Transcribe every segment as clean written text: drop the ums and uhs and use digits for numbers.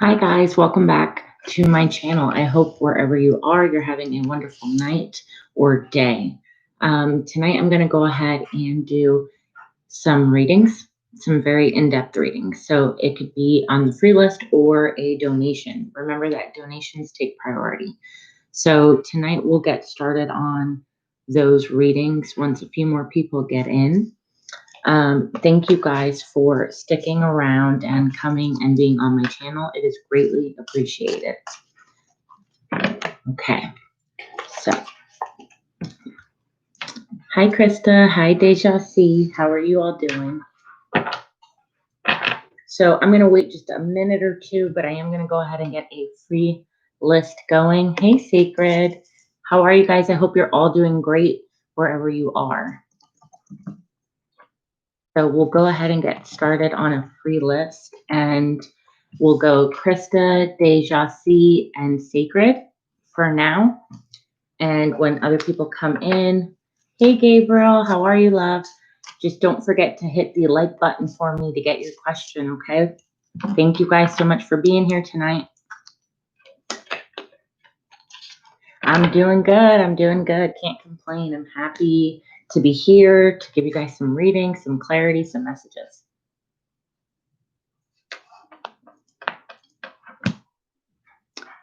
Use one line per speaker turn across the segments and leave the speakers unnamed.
Hi guys, welcome back to my channel. I hope wherever you are, you're having a wonderful night or day. Tonight I'm going to go ahead and do some readings, some very in-depth readings. So it could be on the free list or a donation. Remember that donations take priority. So tonight we'll get started on those readings once a few more people get in. Thank you guys for sticking around and coming and being on my channel. It is greatly appreciated. Okay, so hi Krista, hi Deja C. How are you all doing? So I'm going to wait just a minute or two, but I am going to go ahead and get a free list going. Hey Sacred, how are you guys? I hope you're all doing great wherever you are. So we'll go ahead and get started on a free list, and we'll go Krista, Deja C, and Sacred for now. And when other people come in, hey Gabriel, how are you, love? Just don't forget to hit the like button for me to get your question, okay? Thank you guys so much for being here tonight. I'm doing good. I'm doing good. Can't complain. I'm happy to be here to give you guys some readings, some clarity, some messages.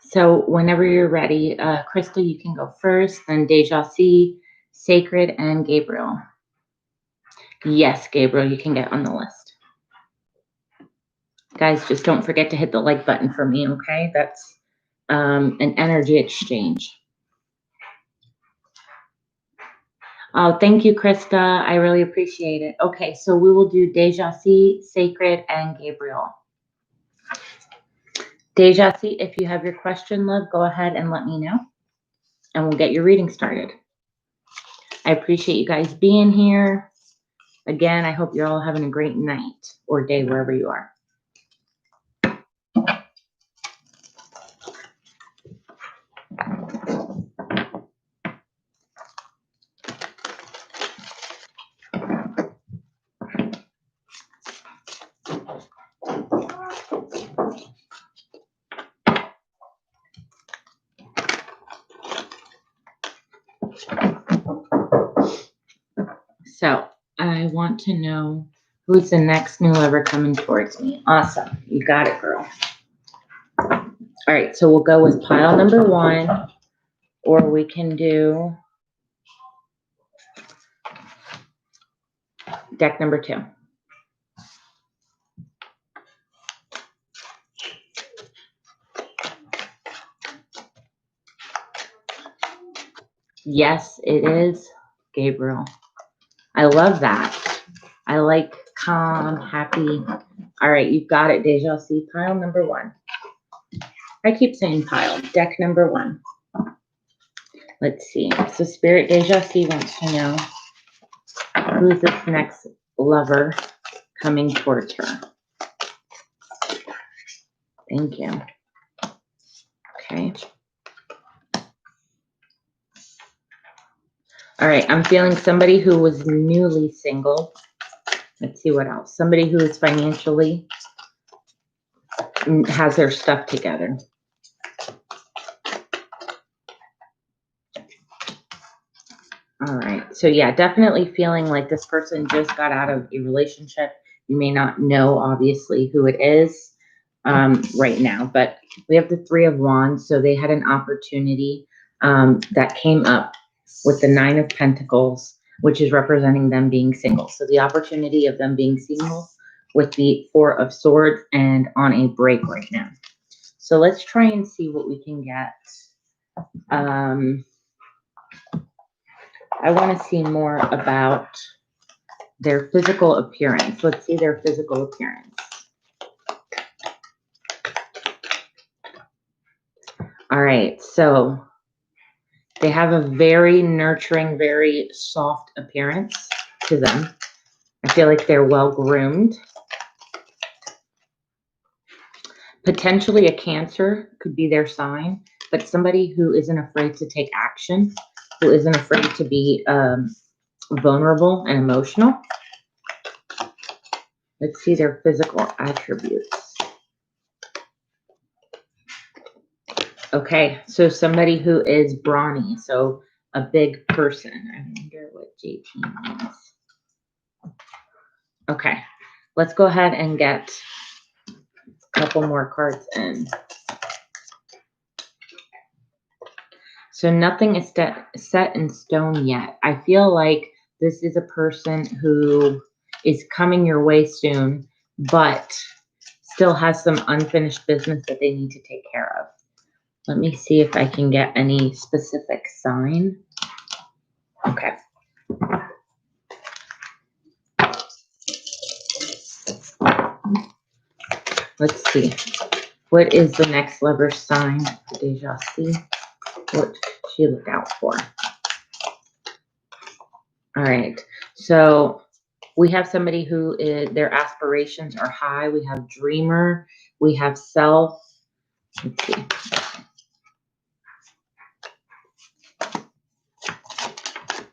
So whenever you're ready, Krista, you can go first, then Deja C, Sacred, and Gabriel. Yes, Gabriel, you can get on the list. Guys, just don't forget to hit the like button for me, okay? That's an energy exchange. Oh, thank you, Krista. I really appreciate it. Okay, so we will do Deja C, Sacred, and Gabriel. Deja C, if you have your question, love, go ahead and let me know, and we'll get your reading started. I appreciate you guys being here. Again, I hope you're all having a great night or day wherever you are. So I want to know who's the next new lover coming towards me. Awesome. You got it, girl. All right, so we'll go with pile number 1, or we can do deck number 2. Yes, it is Gabriel. I love that. I like calm, happy. All right, you've got it, Deja C. Pile number 1. I keep saying pile. Deck number 1. Let's see. So Spirit Deja C wants to know who's this next lover coming towards her. Thank you. Okay. All right, I'm feeling somebody who was newly single. Let's see what else. Somebody who is financially has their stuff together. All right, so yeah, definitely feeling like this person just got out of a relationship. You may not know, obviously, who it is right now, but we have the 3 of Wands, so they had an opportunity that came up with the 9 of Pentacles, which is representing them being single. So the opportunity of them being single with the 4 of Swords and on a break right now. So let's try and see what we can get. I want to see more about their physical appearance. Let's see their physical appearance. All right, so they have a very nurturing, very soft appearance to them. I feel like they're well groomed. Potentially a Cancer could be their sign, but somebody who isn't afraid to take action, who isn't afraid to be vulnerable and emotional. Let's see their physical attributes. Okay, so somebody who is brawny, so a big person. I wonder what JP means. Okay, let's go ahead and get a couple more cards in. So nothing is set in stone yet. I feel like this is a person who is coming your way soon, but still has some unfinished business that they need to take care of. Let me see if I can get any specific sign. Okay. Let's see. What is the next lover sign? Deja see. What should she look out for? All right. So we have somebody who is, their aspirations are high. We have dreamer. We have self. Let's see.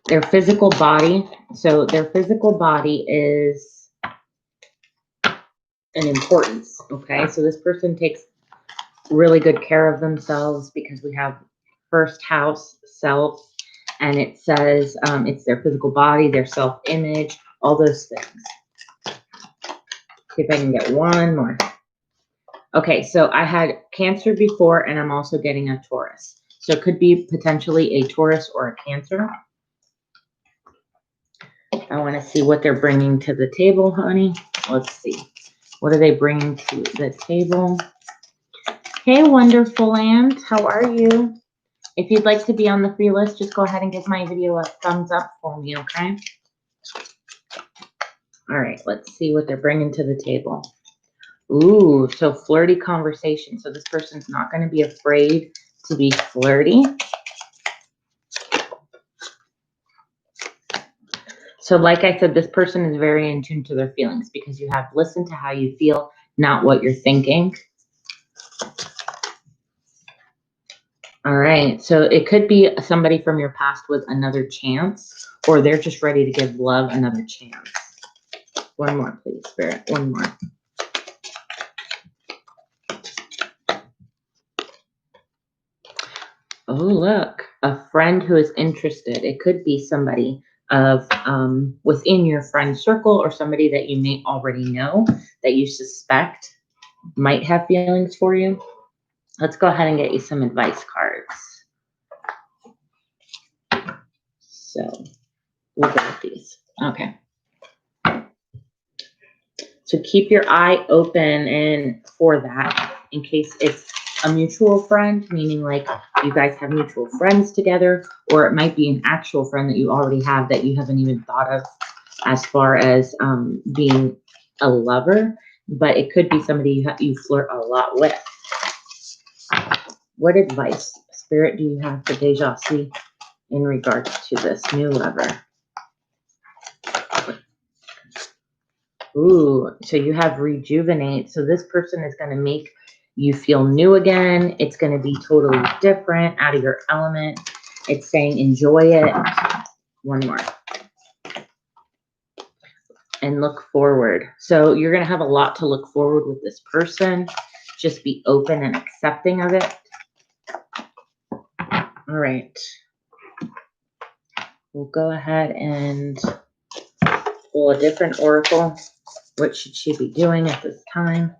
Their physical body. So their physical body is an importance. Okay. So this person takes really good care of themselves because we have first house, self, and it says it's their physical body, their self-image, all those things. See if I can get one more. Okay, so I had Cancer before, and I'm also getting a Taurus. So it could be potentially a Taurus or a Cancer. I want to see what they're bringing to the table, honey. Let's see. What are they bringing to the table? Hey, Wonderful Land. How are you? If you'd like to be on the free list, just go ahead and give my video a thumbs up for me, okay? All right, let's see what they're bringing to the table. Ooh, so flirty conversation. So this person's not going to be afraid to be flirty. So like I said, this person is very in tune to their feelings because you have listened to how you feel, not what you're thinking. All right, so it could be somebody from your past with another chance, or they're just ready to give love another chance. One more, please, Spirit. One more. Oh, look, a friend who is interested. It could be somebody of within your friend circle or somebody that you may already know that you suspect might have feelings for you. Let's go ahead and get you some advice cards. So we'll go with these. Okay. So keep your eye open and for that in case it's a mutual friend, meaning like you guys have mutual friends together, or it might be an actual friend that you already have that you haven't even thought of as far as being a lover, but it could be somebody you flirt a lot with. What advice, Spirit, do you have for Deja see in regards to this new lover? Ooh, so you have rejuvenate. So this person is going to make you feel new again. It's going to be totally different, out of your element. It's saying enjoy it. One more. And look forward. So you're going to have a lot to look forward with this person. Just be open and accepting of it. All right. We'll go ahead and pull a different oracle. What should she be doing at this time?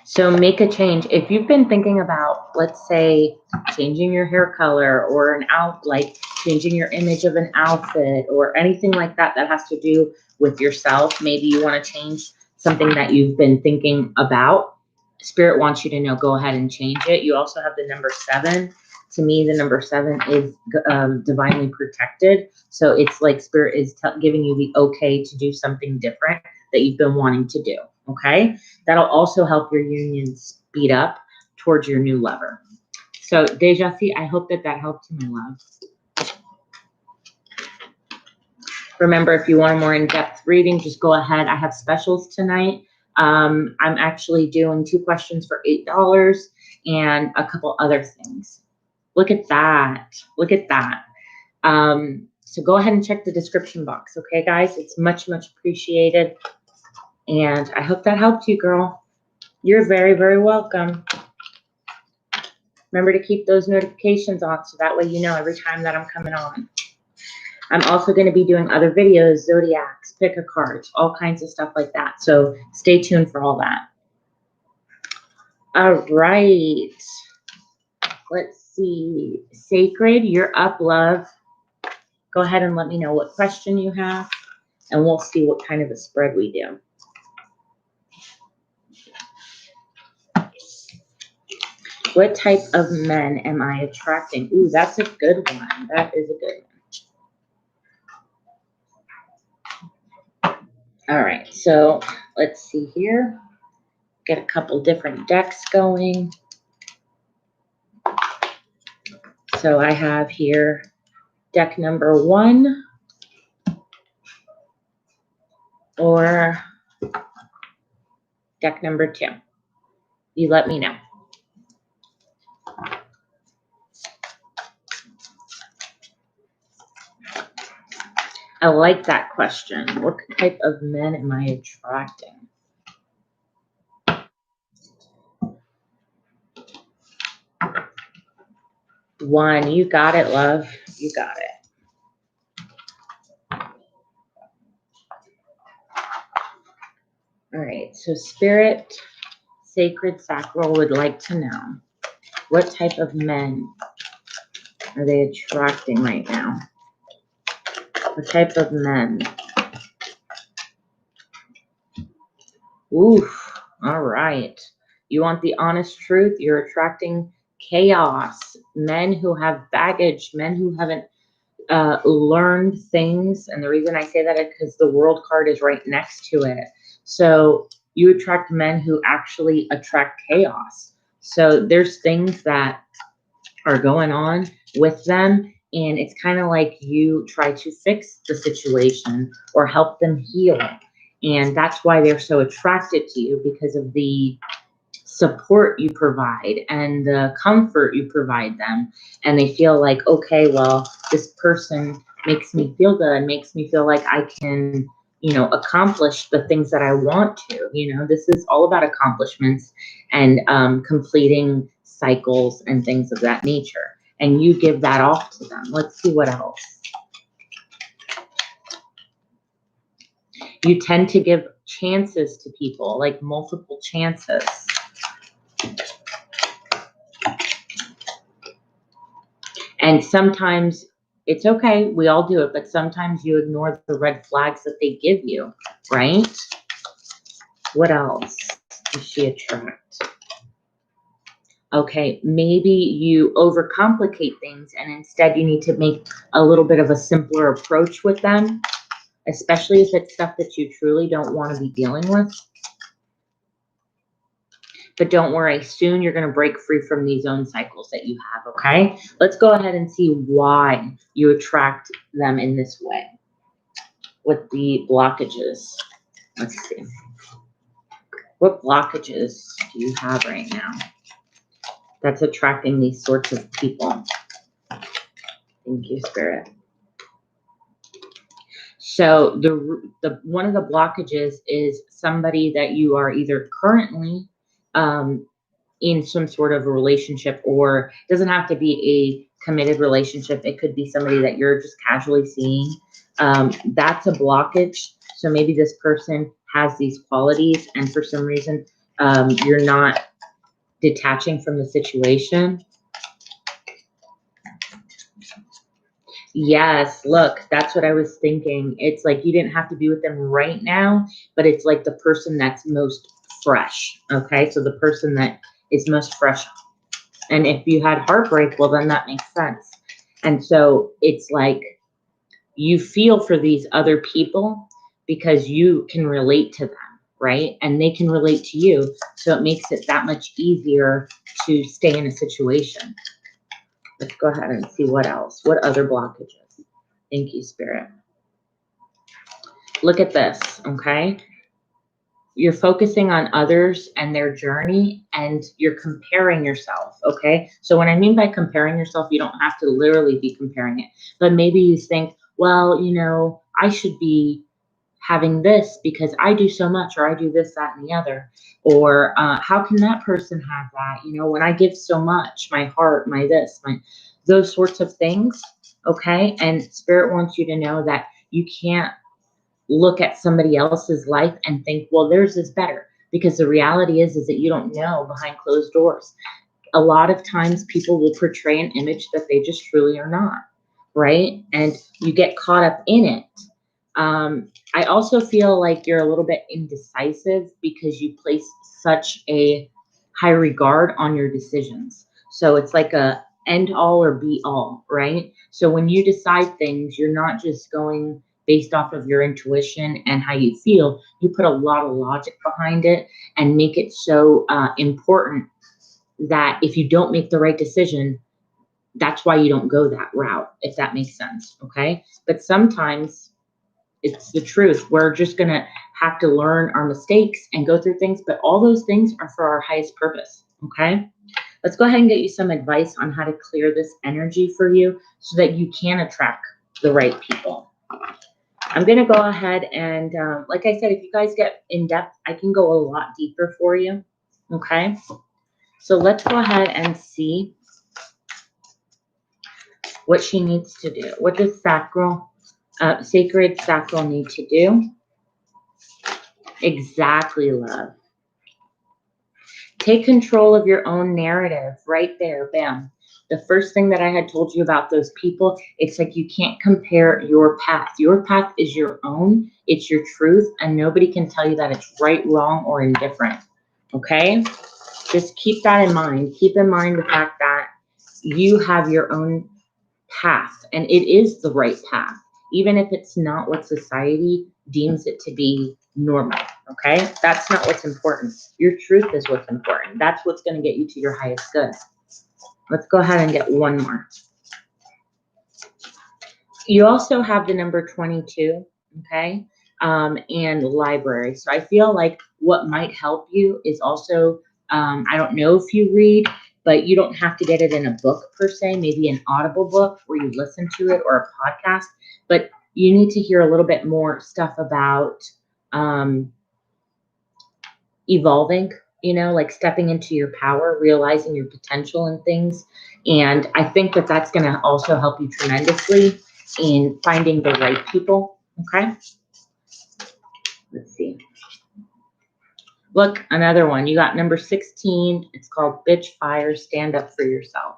So make a change. If you've been thinking about, let's say, changing your hair color or like changing your image of an outfit or anything like that that has to do with yourself, maybe you want to change something that you've been thinking about. Spirit wants you to know, go ahead and change it. You also have the number 7. To me, the number 7 is divinely protected. So it's like Spirit is giving you the okay to do something different that you've been wanting to do. Okay, that'll also help your union speed up towards your new lover. So Deja see, I hope that helped you, my love. Remember, if you want a more in-depth reading, just go ahead. I have specials tonight. I'm actually doing 2 questions for $8 and a couple other things. Look at that. Look at that. So go ahead and check the description box. Okay, guys, it's much, much appreciated. And I hope that helped you, girl. You're very, very welcome. Remember to keep those notifications on so that way you know every time that I'm coming on. I'm also going to be doing other videos, zodiacs, pick a cards, all kinds of stuff like that. So stay tuned for all that. All right. Let's see. Sacred, you're up, love. Go ahead and let me know what question you have, and we'll see what kind of a spread we do. What type of men am I attracting? Ooh, that's a good one. That is a good one. All right, so let's see here. Get a couple different decks going. So I have here deck number 1 or deck number 2. You let me know. I like that question. What type of men am I attracting? One, you got it, love. You got it. All right, so Spirit, Sacred, Sacral would like to know, what type of men are they attracting right now? What type of men? Oof, all right. You want the honest truth? You're attracting chaos, men who have baggage, men who haven't learned things. And the reason I say that is because the World card is right next to it. So you attract men who actually attract chaos. So there's things that are going on with them, and it's kind of like you try to fix the situation or help them heal. And that's why they're so attracted to you, because of the support you provide and the comfort you provide them. And they feel like, okay, well, this person makes me feel good, makes me feel like I can, you know, accomplish the things that I want to. You know, this is all about accomplishments and completing cycles and things of that nature. And you give that off to them. Let's see what else. You tend to give chances to people, like multiple chances. And sometimes it's okay, we all do it, but sometimes you ignore the red flags that they give you, right? What else does she attract? Okay, maybe you overcomplicate things and instead you need to make a little bit of a simpler approach with them, especially if it's stuff that you truly don't want to be dealing with. But don't worry, soon you're going to break free from these own cycles that you have, okay? Let's go ahead and see why you attract them in this way with the blockages. Let's see. What blockages do you have right now that's attracting these sorts of people? Thank you, Spirit. So the one of the blockages is somebody that you are either currently in some sort of a relationship, or it doesn't have to be a committed relationship. It could be somebody that you're just casually seeing. That's a blockage. So maybe this person has these qualities and for some reason you're not detaching from the situation. Yes, look, that's what I was thinking. It's like you didn't have to be with them right now, but it's like the person that's most fresh. Okay, so the person that is most fresh. And if you had heartbreak, well, then that makes sense. And so it's like you feel for these other people because you can relate to them, right? And they can relate to you. So it makes it that much easier to stay in a situation. Let's go ahead and see what else. What other blockages? Thank you, Spirit. Look at this, okay? You're focusing on others and their journey, and you're comparing yourself, okay? So what I mean by comparing yourself, you don't have to literally be comparing it, but maybe you think, well, you know, I should be having this because I do so much, or I do this, that, and the other. Or how can that person have that? You know, when I give so much, my heart, my this, my those sorts of things. Okay. And Spirit wants you to know that you can't look at somebody else's life and think, well, theirs is better. Because the reality is that you don't know behind closed doors. A lot of times people will portray an image that they just truly are not, right? And you get caught up in it. I also feel like you're a little bit indecisive because you place such a high regard on your decisions. So it's like a end all or be all, right? So when you decide things, you're not just going based off of your intuition and how you feel. You put a lot of logic behind it and make it so important that if you don't make the right decision, that's why you don't go that route, if that makes sense. Okay. But sometimes it's the truth. We're just going to have to learn our mistakes and go through things, but all those things are for our highest purpose. Okay. Let's go ahead and get you some advice on how to clear this energy for you so that you can attract the right people. I'm going to go ahead and, like I said, if you guys get in depth, I can go a lot deeper for you. Okay. So let's go ahead and see what she needs to do. What does sacred sacral need to do? Exactly, love. Take control of your own narrative right there. Bam. The first thing that I had told you about those people, it's like you can't compare your path. Your path is your own. It's your truth, and nobody can tell you that it's right, wrong, or indifferent. Okay? Just keep that in mind. Keep in mind the fact that you have your own path, and it is the right path, even if it's not what society deems it to be normal. Okay, that's not what's important. Your truth is what's important. That's what's going to get you to your highest good. Let's go ahead and get one more. You also have the number 22, okay, and library. So I feel like what might help you is also, I don't know if you read, but you don't have to get it in a book per se, maybe an audible book where you listen to it or a podcast, but you need to hear a little bit more stuff about evolving, you know, like stepping into your power, realizing your potential and things. And I think that that's going to also help you tremendously in finding the right people. Okay. Let's see. Look, another one. You got number 16. It's called Bitch Fire, Stand Up for Yourself.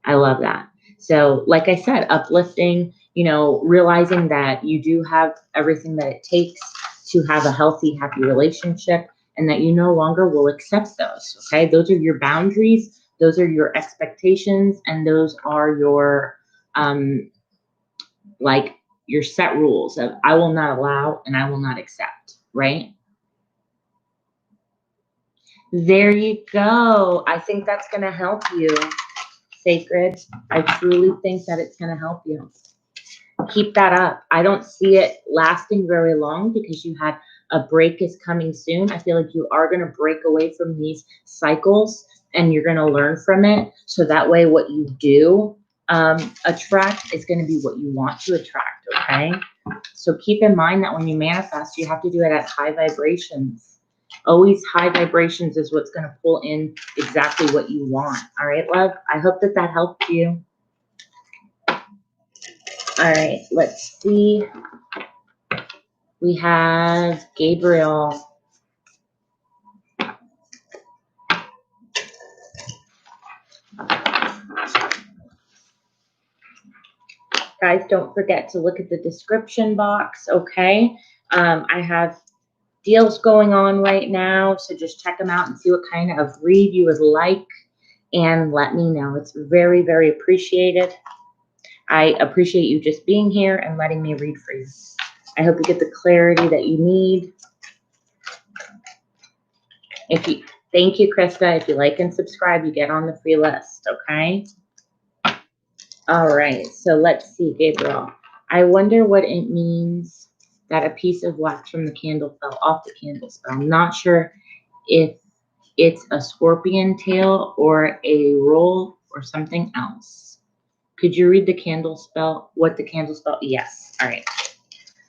I love that. So like I said, uplifting, you know, realizing that you do have everything that it takes to have a healthy, happy relationship, and that you no longer will accept those. Okay. Those are your boundaries. Those are your expectations. And those are your, like your set rules of I will not allow and I will not accept. Right. There you go. I think that's going to help you, Sacred. I truly think that it's going to help you. Keep that up. I don't see it lasting very long because you had a break is coming soon. I feel like you are going to break away from these cycles and you're going to learn from it. So that way what you do attract is going to be what you want to attract, okay? So keep in mind that when you manifest, you have to do it at high vibrations. Always high vibrations is what's going to pull in exactly what you want. All right, love? I hope that that helped you. All right, let's see. We have Gabriel. Guys, don't forget to look at the description box, okay? I have deals going on right now, so just check them out and see what kind of read you would like, and let me know. It's very, very appreciated. I appreciate you just being here and letting me read for you. I hope you get the clarity that you need. Thank you, Krista. If you like and subscribe, you get on the free list, okay? All right, so let's see, Gabriel. I wonder what it means that a piece of wax from the candle fell off the candle spell. I'm not sure if it's a scorpion tail or a roll or something else. Could you read the candle spell? What the candle spell? Yes. All right.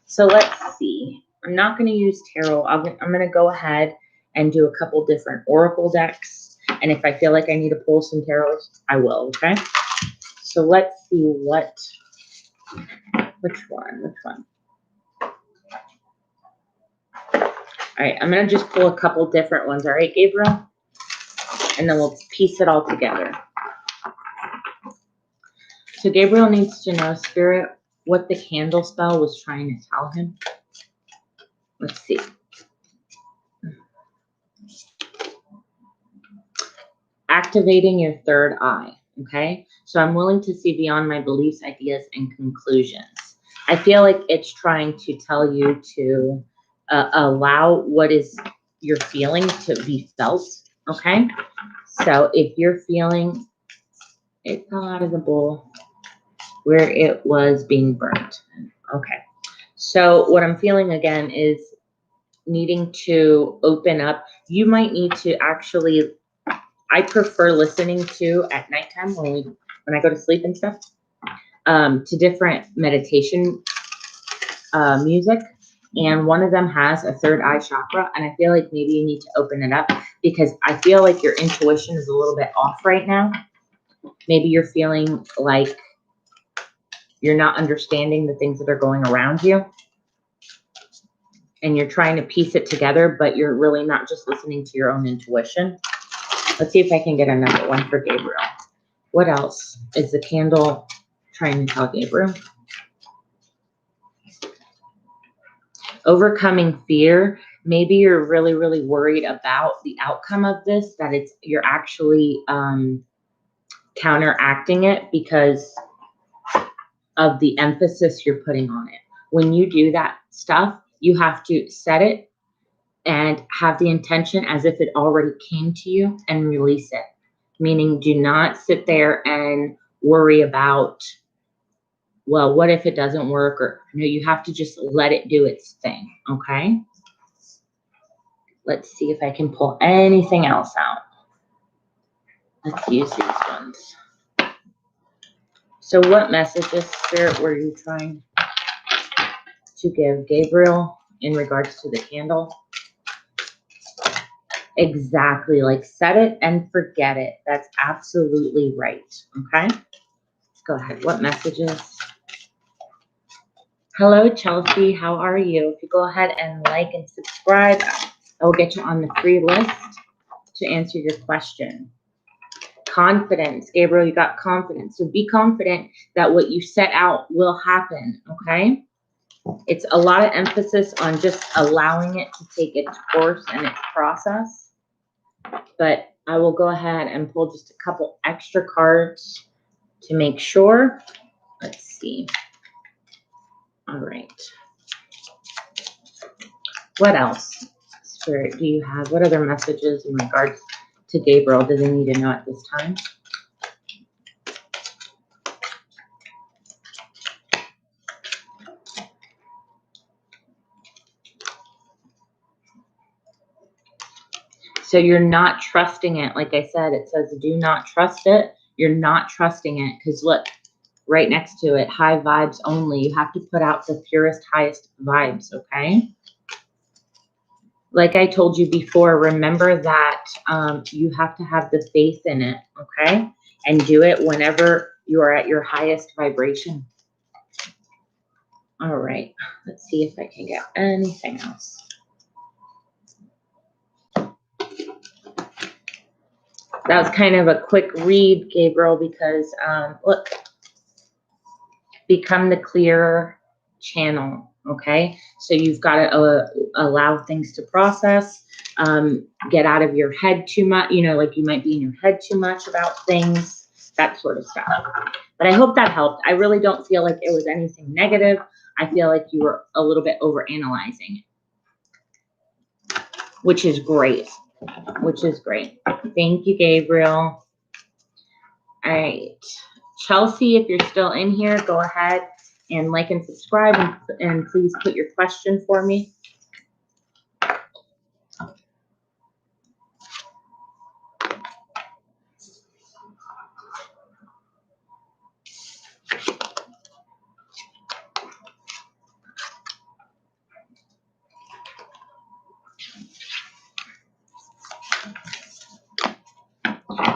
So let's see. I'm not going to use tarot. I'm going to go ahead and do a couple different oracle decks. And if I feel like I need to pull some tarots, I will, okay? So let's see which one? All right, I'm going to just pull a couple different ones. All right, Gabriel? And then we'll piece it all together. So Gabriel needs to know, Spirit, what the candle spell was trying to tell him. Let's see. Activating your third eye, okay? So I'm willing to see beyond my beliefs, ideas, and conclusions. I feel like it's trying to tell you to allow what is you're feeling to be felt, okay? So if you're feeling, it fell out of the bowl where it was being burnt. Okay. So what I'm feeling again is needing to open up. You might need to actually, I prefer listening to at nighttime when I go to sleep and stuff, to different meditation music. And one of them has a third eye chakra. And I feel like maybe you need to open it up because I feel like your intuition is a little bit off right now. Maybe you're feeling like you're not understanding the things that are going around you. And you're trying to piece it together, but you're really not just listening to your own intuition. Let's see if I can get another one for Gabriel. What else is the candle trying to tell Gabriel? Overcoming fear. Maybe you're really, really worried about the outcome of this, that you're actually counteracting it because of the emphasis you're putting on it. When you do that stuff, you have to set it and have the intention as if it already came to you and release it. Meaning, do not sit there and worry about, well, what if it doesn't work? Or no, you have to just let it do its thing, okay? Let's see if I can pull anything else out. Let's use these ones. So what messages, Spirit, were you trying to give Gabriel in regards to the candle? Exactly, like set it and forget it. That's absolutely right, okay? Go ahead. What messages? Hello, Chelsea. How are you? If you go ahead and like and subscribe, I will get you on the free list to answer your question. Confidence. Gabriel, you got confidence. So be confident that what you set out will happen, okay? It's a lot of emphasis on just allowing it to take its course and its process. But I will go ahead and pull just a couple extra cards to make sure. Let's see. All right. What else, Spirit, do you have? What other messages in regards to Gabriel do they need to know at this time? So you're not trusting it. Like I said, it says do not trust it. You're not trusting it because look, right next to it, high vibes only. You have to put out the purest, highest vibes, okay? Like I told you before, remember that you have to have the faith in it, okay? And do it whenever you are at your highest vibration. All right, let's see if I can get anything else. That was kind of a quick read, Gabriel, because look, become the clearer channel, okay? So you've got to allow things to process, get out of your head too much, you know, like you might be in your head too much about things, that sort of stuff. But I hope that helped. I really don't feel like it was anything negative. I feel like you were a little bit overanalyzing, which is great, Thank you, Gabriel. All right. Chelsea, if you're still in here, go ahead and like and subscribe, and please put your question for me.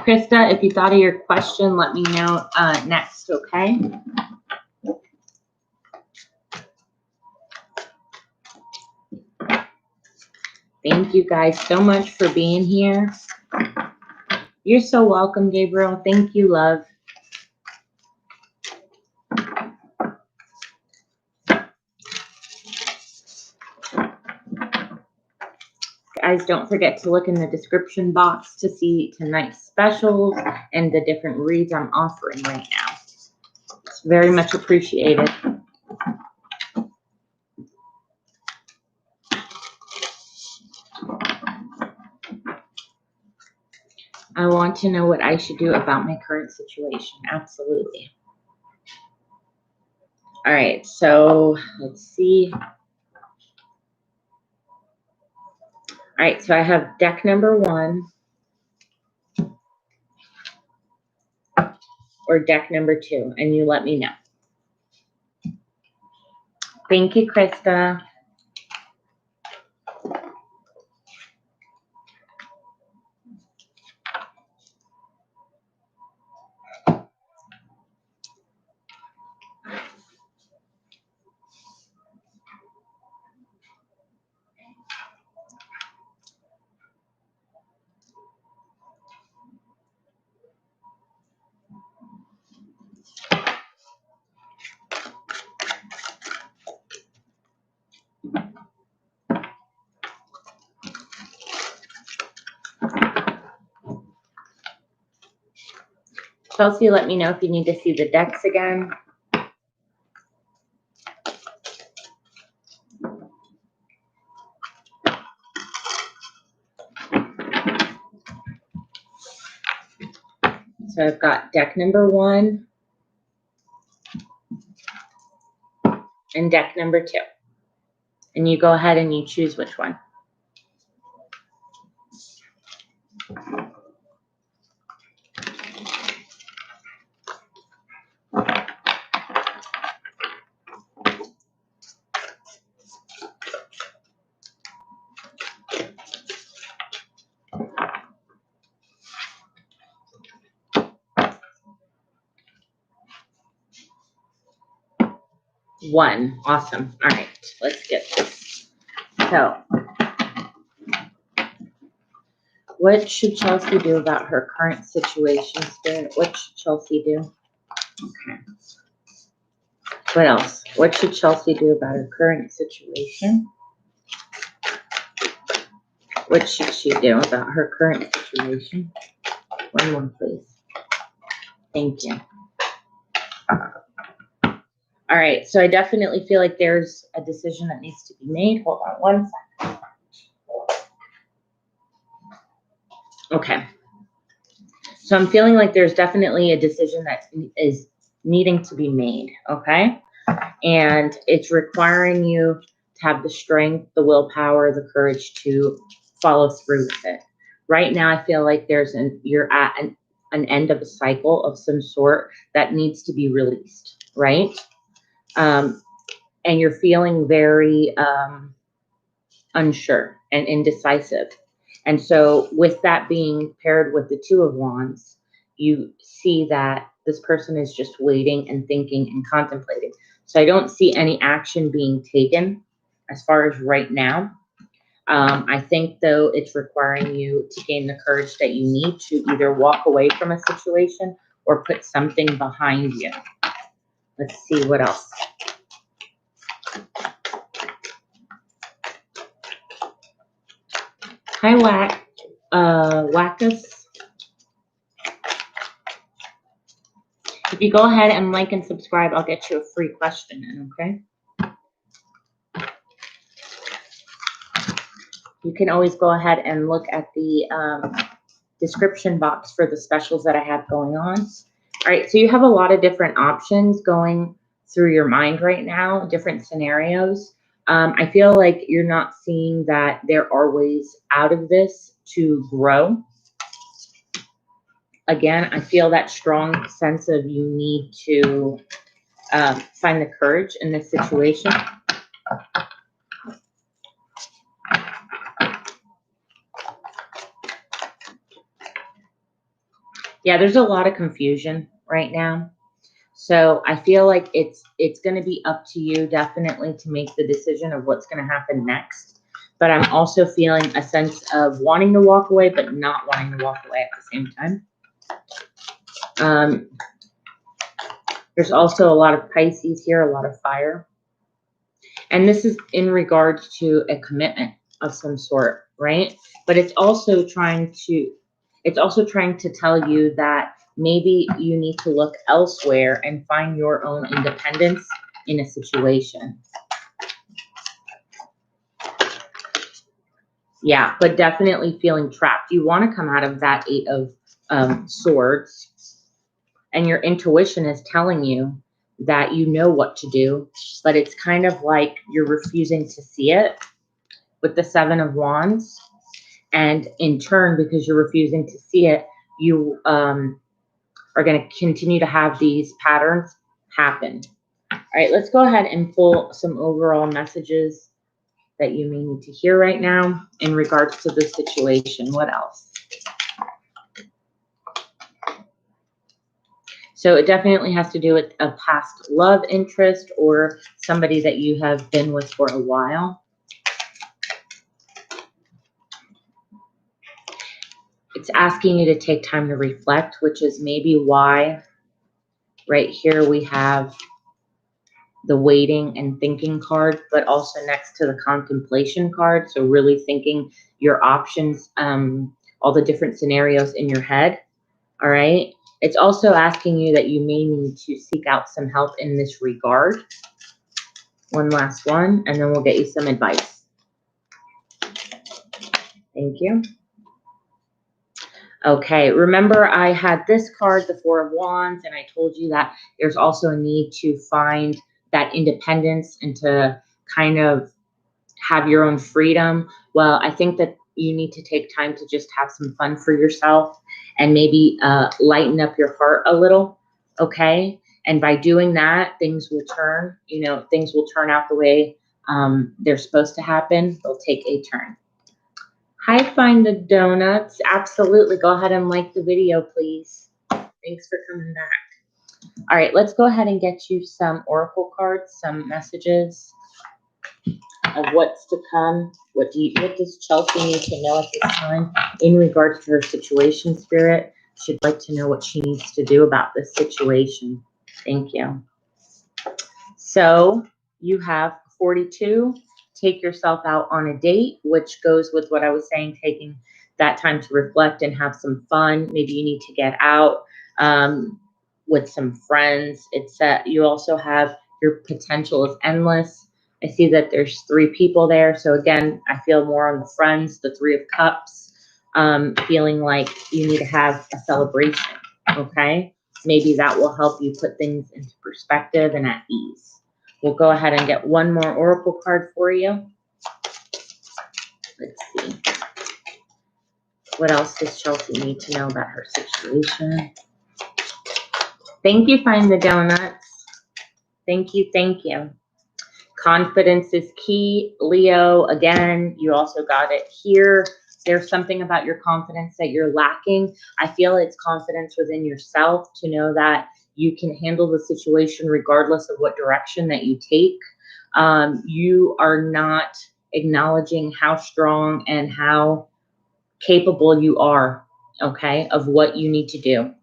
Krista, if you thought of your question, let me know next, okay? Thank you guys so much for being here. You're so welcome, Gabriel. Thank you, love. Guys, don't forget to look in the description box to see tonight's specials and the different reads I'm offering right now. It's very much appreciated. I want to know what I should do about my current situation. Absolutely. All right, so let's see. All right, so I have deck number 1 or deck number 2, and you let me know. Thank you, Krista. Chelsea, let me know if you need to see the decks again. So I've got deck number 1 and deck number 2. And you go ahead and you choose which one. One. Awesome. All right, let's get this. So, what should Chelsea do about her current situation, Spirit? What should Chelsea do? Okay. What else? What should Chelsea do about her current situation? What should she do about her current situation? One more, please. Thank you. All right, so I definitely feel like there's a decision that needs to be made. Hold on one second. Okay. So I'm feeling like there's definitely a decision that is needing to be made, okay? And it's requiring you to have the strength, the willpower, the courage to follow through with it. Right now, I feel like you're at an end of a cycle of some sort that needs to be released, right? And you're feeling very unsure and indecisive. And so with that being paired with the 2 of Wands, you see that this person is just waiting and thinking and contemplating. So I don't see any action being taken as far as right now. I think, though, it's requiring you to gain the courage that you need to either walk away from a situation or put something behind you. Let's see what else. Hi, Wackus. If you go ahead and like and subscribe, I'll get you a free question in, okay? You can always go ahead and look at the description box for the specials that I have going on. All right, so you have a lot of different options going through your mind right now, different scenarios. I feel like you're not seeing that there are ways out of this to grow. Again, I feel that strong sense of you need to find the courage in this situation. Yeah, there's a lot of confusion right now. So I feel like it's going to be up to you definitely to make the decision of what's going to happen next. But I'm also feeling a sense of wanting to walk away, but not wanting to walk away at the same time. There's also a lot of Pisces here, a lot of fire. And this is in regards to a commitment of some sort, right? But it's also trying to tell you that maybe you need to look elsewhere and find your own independence in a situation. Yeah, but definitely feeling trapped. You want to come out of that Eight of Swords, and your intuition is telling you that you know what to do, but it's kind of like you're refusing to see it with the Seven of Wands. And in turn, because you're refusing to see it, you are going to continue to have these patterns happen. All right, let's go ahead and pull some overall messages that you may need to hear right now in regards to this situation. What else? So it definitely has to do with a past love interest or somebody that you have been with for a while. It's asking you to take time to reflect, which is maybe why right here we have the waiting and thinking card, but also next to the contemplation card. So really thinking your options, all the different scenarios in your head. All right. It's also asking you that you may need to seek out some help in this regard. One last one, and then we'll get you some advice. Thank you. Okay, remember I had this card, the Four of Wands, and I told you that there's also a need to find that independence and to kind of have your own freedom. Well, I think that you need to take time to just have some fun for yourself and maybe lighten up your heart a little, okay? And by doing that, things will turn, things will turn out the way they're supposed to happen. They'll take a turn. Hi, Find the Donuts. Absolutely. Go ahead and like the video, please. Thanks for coming back. All right, let's go ahead and get you some oracle cards, some messages of what's to come. What does Chelsea need to know at this time in regards to her situation, Spirit? She'd like to know what she needs to do about this situation. Thank you. So you have 42. Take yourself out on a date, which goes with what I was saying, taking that time to reflect and have some fun. Maybe you need to get out with some friends. You also have your potential is endless. I see that there's 3 people there. So again, I feel more on the friends, the 3 of Cups, feeling like you need to have a celebration, okay? Maybe that will help you put things into perspective and at ease. We'll go ahead and get one more oracle card for you. Let's see. What else does Chelsea need to know about her situation? Thank you, Find the Donuts. Thank you, thank you. Confidence is key. Leo, again, you also got it here. There's something about your confidence that you're lacking. I feel it's confidence within yourself to know that you can handle the situation regardless of what direction that you take. You are not acknowledging how strong and how capable you are, okay, of what you need to do.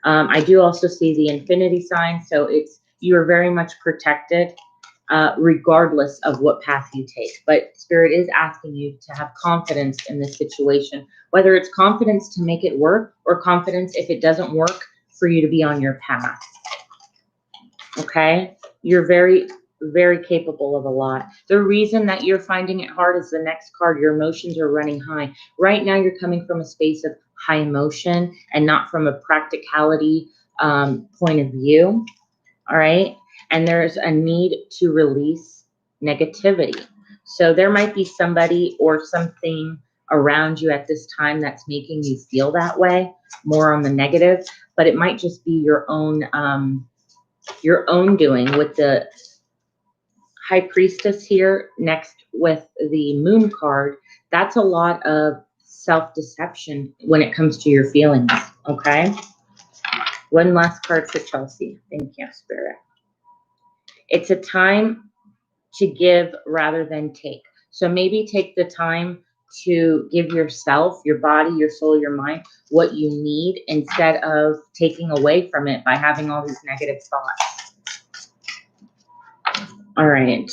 I do also see the infinity sign, so you are very much protected regardless of what path you take. But Spirit is asking you to have confidence in this situation, whether it's confidence to make it work or confidence if it doesn't work for you to be on your path. Okay? You're very, very capable of a lot. The reason that you're finding it hard is the next card. Your emotions are running high. Right now, you're coming from a space of high emotion and not from a practicality point of view. All right? And there's a need to release negativity. So there might be somebody or something around you at this time that's making you feel that way, more on the negative, but it might just be your own doing. With the High Priestess here next with the Moon card, that's a lot of self-deception when it comes to your feelings, okay? One last card for Chelsea. Thank you, Spirit. It's a time to give rather than take. So maybe take the time to give yourself, your body, your soul, your mind, what you need instead of taking away from it by having all these negative thoughts. All right.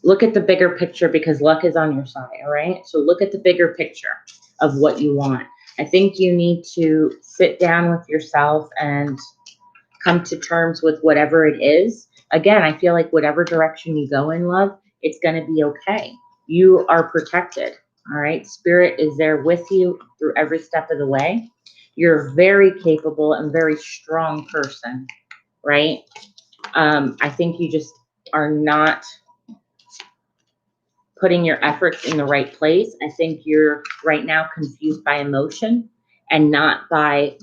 Look at the bigger picture because luck is on your side, all right? So look at the bigger picture of what you want. I think you need to sit down with yourself and come to terms with whatever it is. Again, I feel like whatever direction you go in love, it's going to be okay. You are protected, all right? Spirit is there with you through every step of the way. You're a very capable and very strong person, right? I think you just are not putting your efforts in the right place. I think you're right now confused by emotion and not by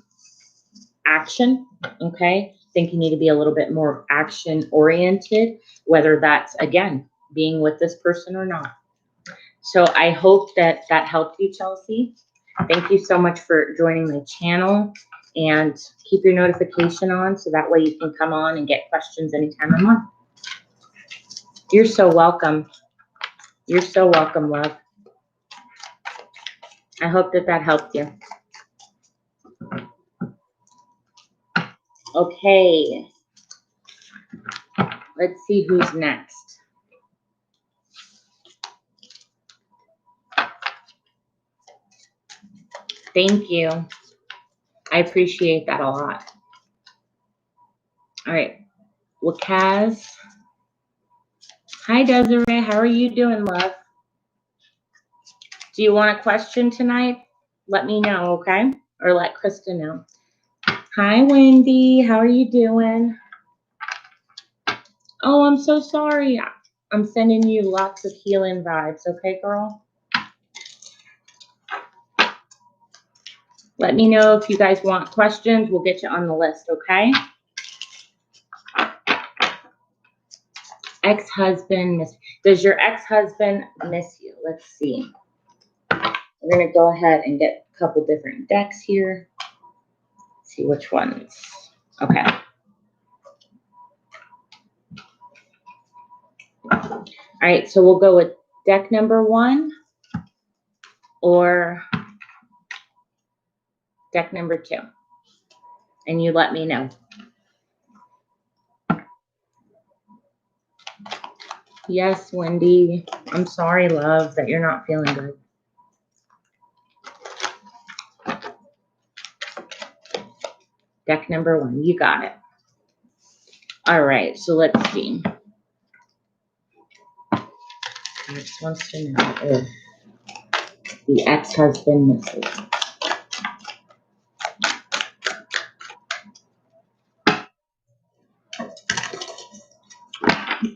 action, okay? I think you need to be a little bit more action oriented, whether that's, again, being with this person or not. So I hope that that helped you, Chelsea. Thank you so much for joining my channel, and keep your notification on so that way you can come on and get questions anytime I'm on. You're so welcome. You're so welcome, love. I hope that that helped you. Okay. Let's see who's next. Thank you. I appreciate that a lot. All right. Well, Kaz. Hi, Desiree. How are you doing, love? Do you want a question tonight? Let me know, okay? Or let Krista know. Hi, Wendy. How are you doing? Oh, I'm so sorry. I'm sending you lots of healing vibes, okay, girl? Let me know if you guys want questions. We'll get you on the list, okay? Ex-husband miss. Does your ex-husband miss you? Let's see. We're going to go ahead and get a couple different decks here. See which ones. Okay. All right, so we'll go with deck number 1 or deck number 2. And you let me know. Yes, Wendy. I'm sorry, love, that you're not feeling good. Deck number 1. You got it. All right, so let's see. Next wants to know if the ex-husband misses.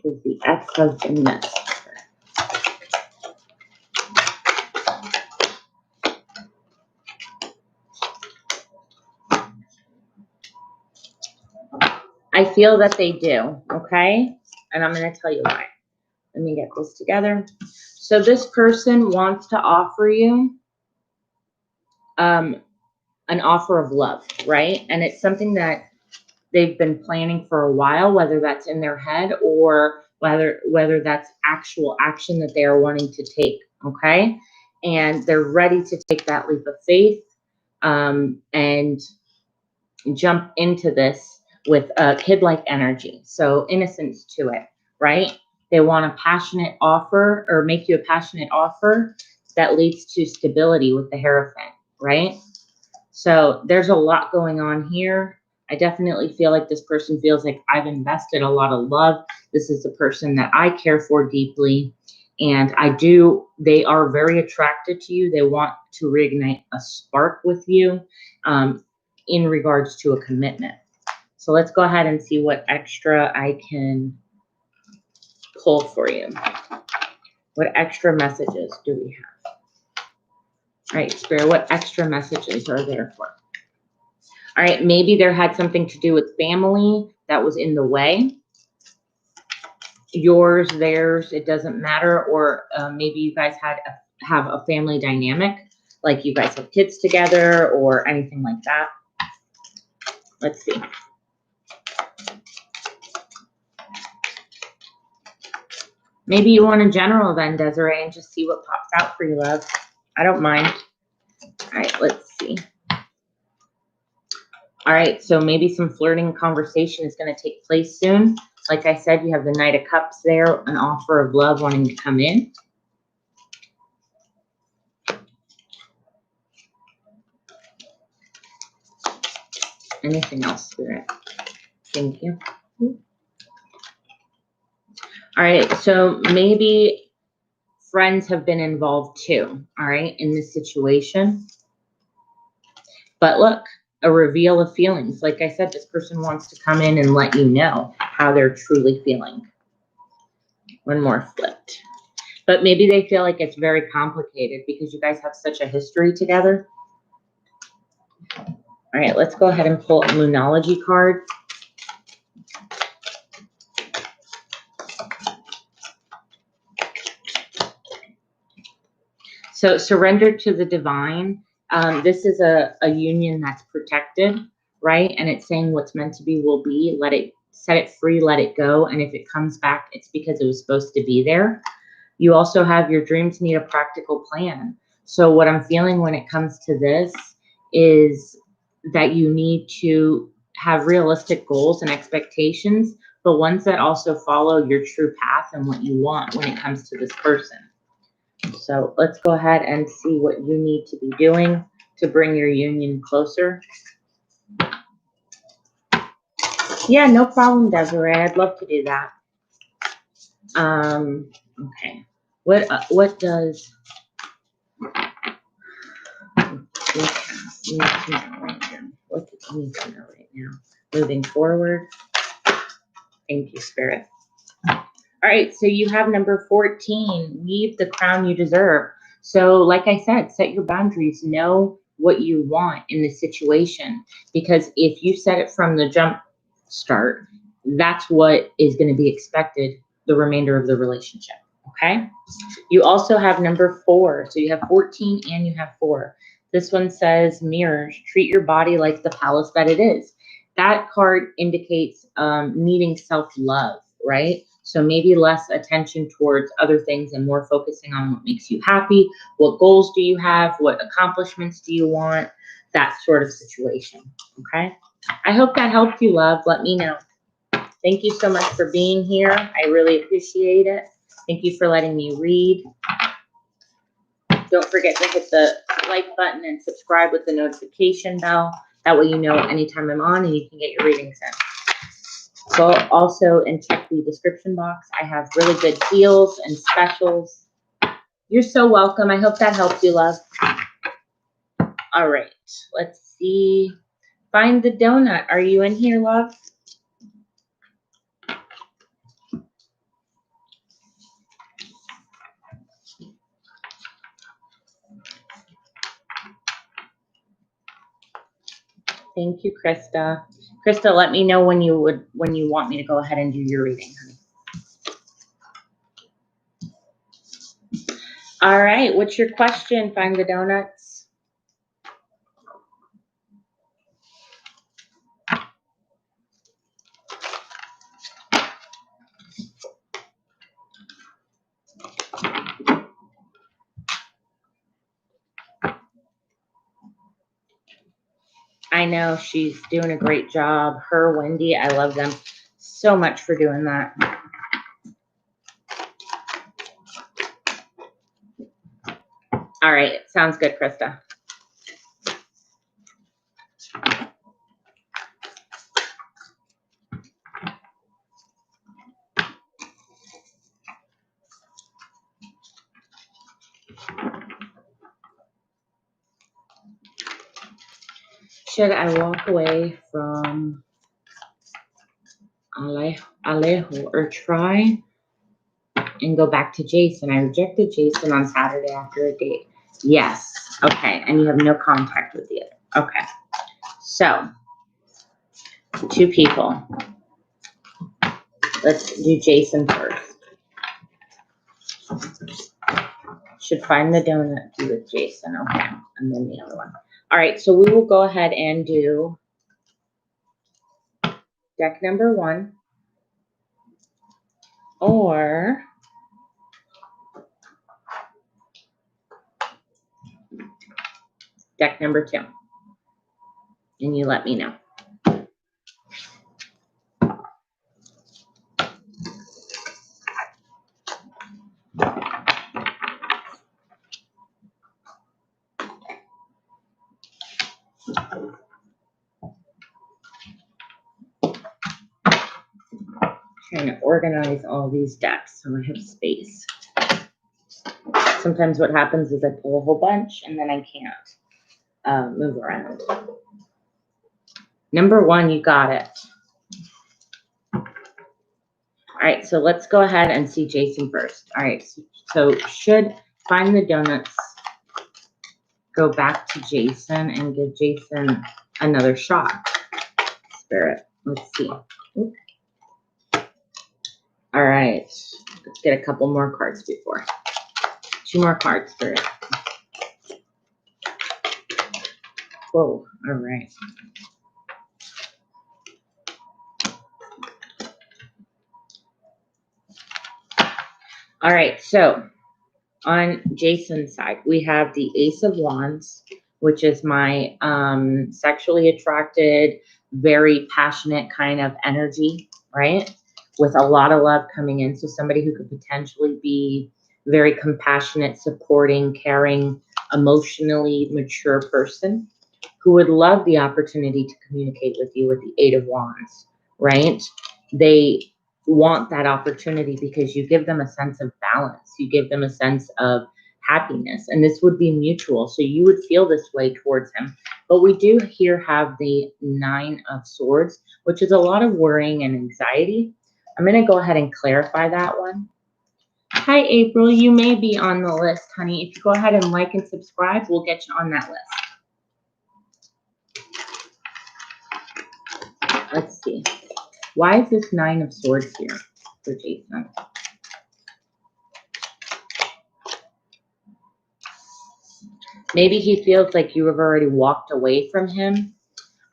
Does the ex-husband miss? I feel that they do, okay? And I'm going to tell you why. Let me get this together. So this person wants to offer you an offer of love, right? And it's something that they've been planning for a while, whether that's in their head or whether that's actual action that they are wanting to take, okay? And they're ready to take that leap of faith and jump into this with a kid-like energy. So innocence to it, right? They want a passionate offer or make you a passionate offer that leads to stability with the Hierophant, right? So there's a lot going on here. I definitely feel like this person feels like I've invested a lot of love. This is a person that I care for deeply. And they are very attracted to you. They want to reignite a spark with you in regards to a commitment. So let's go ahead and see what extra I can pull for you. What extra messages do we have? All right, Spirit, what extra messages are there for? All right, maybe there had something to do with family that was in the way. Yours, theirs, it doesn't matter. Or maybe you guys have a family dynamic like you guys have kids together or anything like that. Let's see. Maybe you want a general then, Desiree, and just see what pops out for you, love. I don't mind. All right, let's see. All right, so maybe some flirting conversation is going to take place soon. Like I said, you have the Knight of Cups there, an offer of love wanting to come in. Anything else, Spirit? Thank you. All right, so maybe friends have been involved too, all right, in this situation. But look, a reveal of feelings. Like I said, this person wants to come in and let you know how they're truly feeling. One more flipped. But maybe they feel like it's very complicated because you guys have such a history together. All right, let's go ahead and pull a Moonology card. So surrender to the divine. This is a union that's protected, right? And it's saying what's meant to be will be. Let it, set it free, let it go. And if it comes back, it's because it was supposed to be there. You also have your dreams need a practical plan. So what I'm feeling when it comes to this is that you need to have realistic goals and expectations, but ones that also follow your true path and what you want when it comes to this person. So let's go ahead and see what you need to be doing to bring your union closer. Yeah, no problem, Desiree. I'd love to do that. Okay. What does need to know right now? What do you need to know right now? Moving forward. Thank you, Spirit. All right, so you have number 14, weave the crown you deserve. So like I said, set your boundaries, know what you want in the situation, because if you set it from the jump start, that's what is going to be expected the remainder of the relationship, okay? You also have number 4, so you have 14 and you have 4. This one says mirrors, treat your body like the palace that it is. That card indicates needing self-love, right? So maybe less attention towards other things and more focusing on what makes you happy. What goals do you have? What accomplishments do you want? That sort of situation, okay? I hope that helped you, love. Let me know. Thank you so much for being here. I really appreciate it. Thank you for letting me read. Don't forget to hit the like button and subscribe with the notification bell. That way you know anytime I'm on and you can get your readings in. Go also and check the description box. I have really good deals and specials. You're so welcome. I hope that helped you, love. All right, let's see. Find the donut. Are you in here, love? Thank you, Krista. Krista, let me know when you want me to go ahead and do your reading, honey. All right, what's your question? Find the donuts. I know she's doing a great job. Her, Wendy, I love them so much for doing that. All right, sounds good, Krista. Should I walk away from Alejo or try and go back to Jason? I rejected Jason on Saturday after a date. Yes. Okay. And you have no contact with the other. Okay. So, 2 people. Let's do Jason first. Should find the donut with Jason. Okay. And then the other one. All right. So we will go ahead and do deck number 1 or deck number 2. And you let me know. Trying to organize all these decks so I have space. Sometimes what happens is I pull a whole bunch and then I can't move around. Number 1, you got it. All right, so let's go ahead and see Jason first. All right, so should find the donuts, go back to Jason and give Jason another shot. Spirit, let's see. Oop. All right, let's get a couple more cards before. 2 more cards, Spirit. Whoa, all right. All right, so on Jason's side, we have the Ace of Wands, which is my sexually attracted, very passionate kind of energy, right? With a lot of love coming in. So somebody who could potentially be very compassionate, supporting, caring, emotionally mature person who would love the opportunity to communicate with you with the Eight of Wands, right? They want that opportunity because you give them a sense of balance. You give them a sense of happiness, and this would be mutual. So you would feel this way towards him. But we do here have the 9 of Swords, which is a lot of worrying and anxiety. I'm going to go ahead and clarify that one. Hi, April. You may be on the list, honey. If you go ahead and like and subscribe, we'll get you on that list. Let's see. Why is this 9 of Swords here for Jason? Maybe he feels like you have already walked away from him.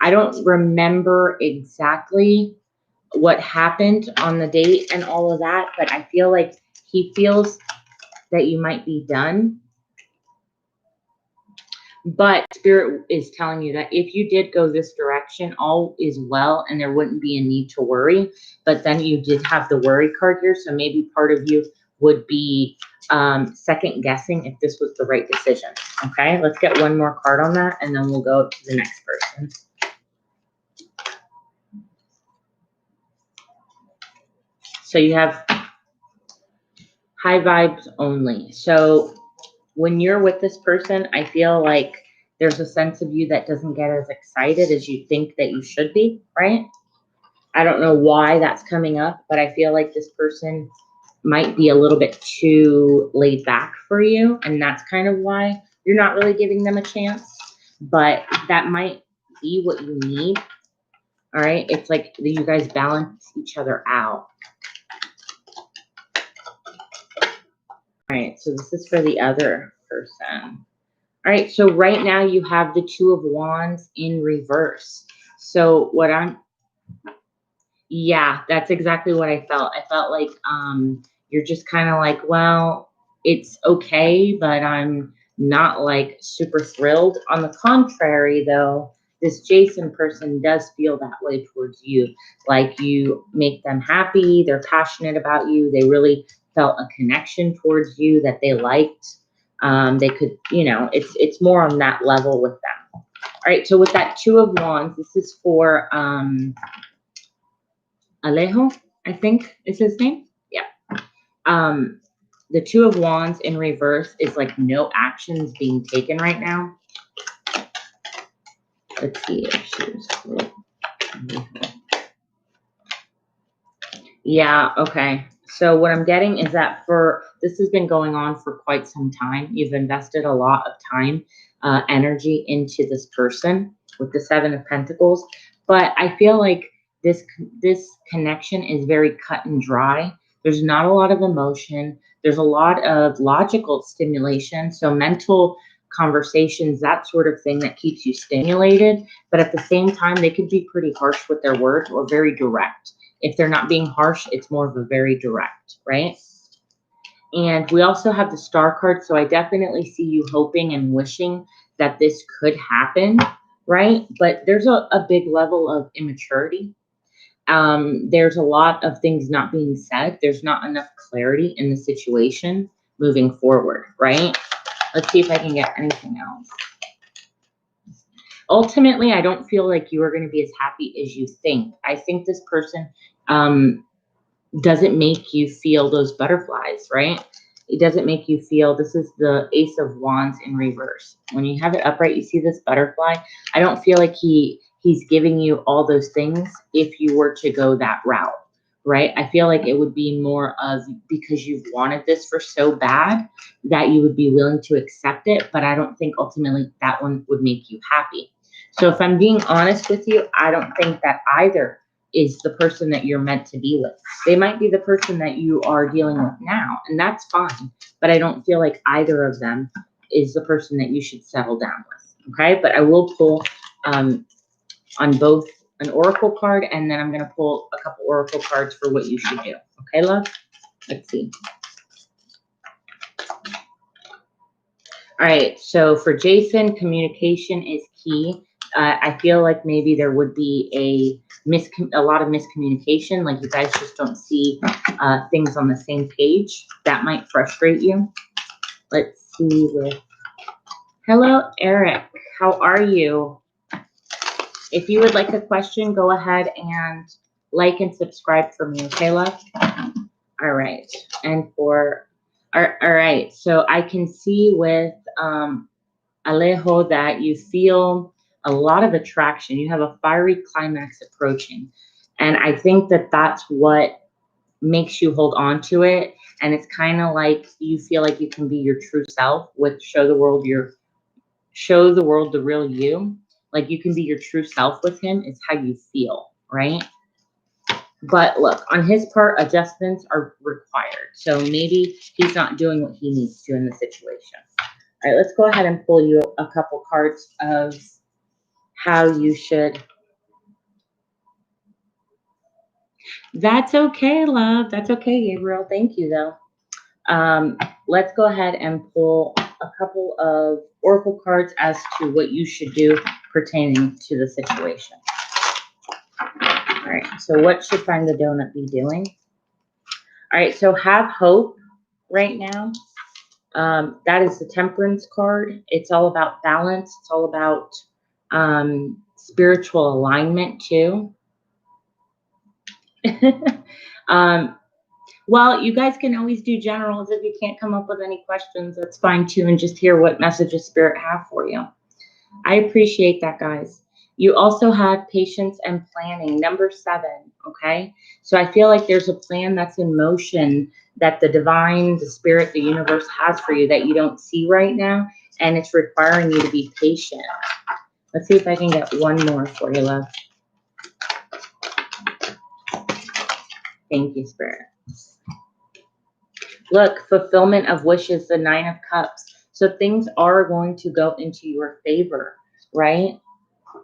I don't remember exactly what happened on the date and all of that, but I feel like he feels that you might be done. But Spirit is telling you that if you did go this direction, all is well and there wouldn't be a need to worry. But then you did have the worry card here. So maybe part of you would be second guessing if this was the right decision. Okay, let's get one more card on that and then we'll go to the next person. So you have high vibes only. So when you're with this person, I feel like there's a sense of you that doesn't get as excited as you think that you should be, right? I don't know why that's coming up, but I feel like this person might be a little bit too laid back for you. And that's kind of why you're not really giving them a chance. But that might be what you need. All right. It's like you guys balance each other out. All right. So this is for the other person. All right. So right now you have the 2 of Wands in reverse. So what yeah, that's exactly what I felt. I felt like you're just kind of like, well, it's okay, but I'm not like super thrilled. On the contrary, though, this Jason person does feel that way towards you. Like you make them happy. They're passionate about you. They really felt a connection towards you that they liked. They could, you know, it's more on that level with them. All right. So with that 2 of Wands, this is for Alejo, I think is his name. Yeah. The 2 of Wands in reverse is like no actions being taken right now. Let's see if she was. Yeah, okay. So what I'm getting is that this has been going on for quite some time. You've invested a lot of time, energy into this person with the 7 of Pentacles. But I feel like this connection is very cut and dry. There's not a lot of emotion. There's a lot of logical stimulation. So mental conversations, that sort of thing that keeps you stimulated. But at the same time, they could be pretty harsh with their words or very direct. If they're not being harsh, it's more of a very direct, right? And we also have the star card. So I definitely see you hoping and wishing that this could happen, right? But there's a big level of immaturity. There's a lot of things not being said. There's not enough clarity in the situation moving forward, right? Let's see if I can get anything else. Ultimately, I don't feel like you are going to be as happy as you think. I think this person doesn't make you feel those butterflies, right? It doesn't make you feel, this is the Ace of Wands in reverse. When you have it upright, you see this butterfly. I don't feel like he's giving you all those things if you were to go that route, right? I feel like it would be more of because you've wanted this for so bad that you would be willing to accept it, but I don't think ultimately that one would make you happy. So if I'm being honest with you, I don't think that either is the person that you're meant to be with. They might be the person that you are dealing with now, and that's fine. But I don't feel like either of them is the person that you should settle down with. Okay, but I will pull on both an oracle card, and then I'm going to pull a couple oracle cards for what you should do. Okay, love? Let's see. All right, so for Jason, communication is key. I feel like maybe there would be a lot of miscommunication, like you guys just don't see things on the same page. That might frustrate you. Let's see with, hello, Eric. How are you? If you would like a question, go ahead and like and subscribe for me, okay, love? All right, and for, all right, so I can see with Alejo that you feel a lot of attraction. You have a fiery climax approaching. And I think that that's what makes you hold on to it. And it's kind of like you feel like you can be your true self with show the world the real you. Like you can be your true self with him. It's how you feel, right? But look, on his part, adjustments are required. So maybe he's not doing what he needs to in the situation. All right, let's go ahead and pull you a couple cards of how you should. That's okay, love. That's okay, Gabriel. Thank you, though. Let's go ahead and pull a couple of oracle cards as to what you should do pertaining to the situation. All right, so what should Find the Donut be doing? All right, so have hope right now. That is the Temperance card. It's all about balance. It's all about spiritual alignment too. Well, you guys can always do generals. If you can't come up with any questions, that's fine too, and just hear what messages Spirit have for you. I appreciate that, guys. You also have patience and planning, number 7, okay? So I feel like there's a plan that's in motion that the divine, the spirit, the universe has for you that you don't see right now, and it's requiring you to be patient. Let's see if I can get one more for you, love. Thank you, Spirit. Look, fulfillment of wishes, the 9 of Cups. So things are going to go into your favor, right?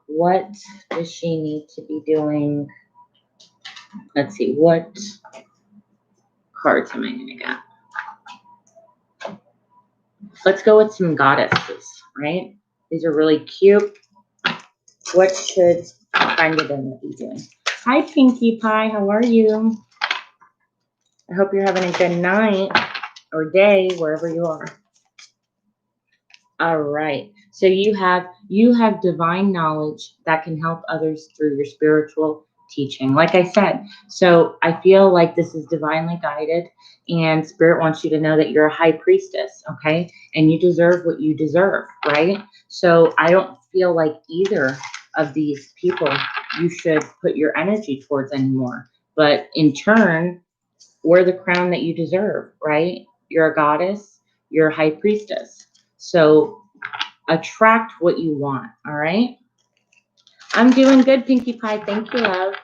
What does she need to be doing? Let's see, what cards am I going to get? Let's go with some goddesses, right? These are really cute. What should Find the Donut be doing? Hi, Pinkie Pie. How are you? I hope you're having a good night or day, wherever you are. All right. So you have divine knowledge that can help others through your spiritual teaching. Like I said, so I feel like this is divinely guided, and Spirit wants you to know that you're a high priestess, okay? And you deserve what you deserve, right? So I don't feel like either of these people you should put your energy towards anymore. But in turn, wear the crown that you deserve, right? You're a goddess, you're a high priestess. So attract what you want, all right? I'm doing good, Pinkie Pie. Thank you, love.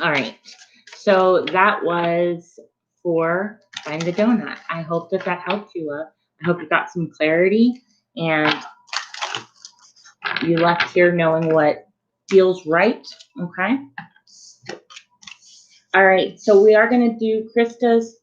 All right. so that was for Find the Donut. I hope that that helped you. I hope you got some clarity and you left here knowing what feels right. Okay. All right. So we are going to do Krista's.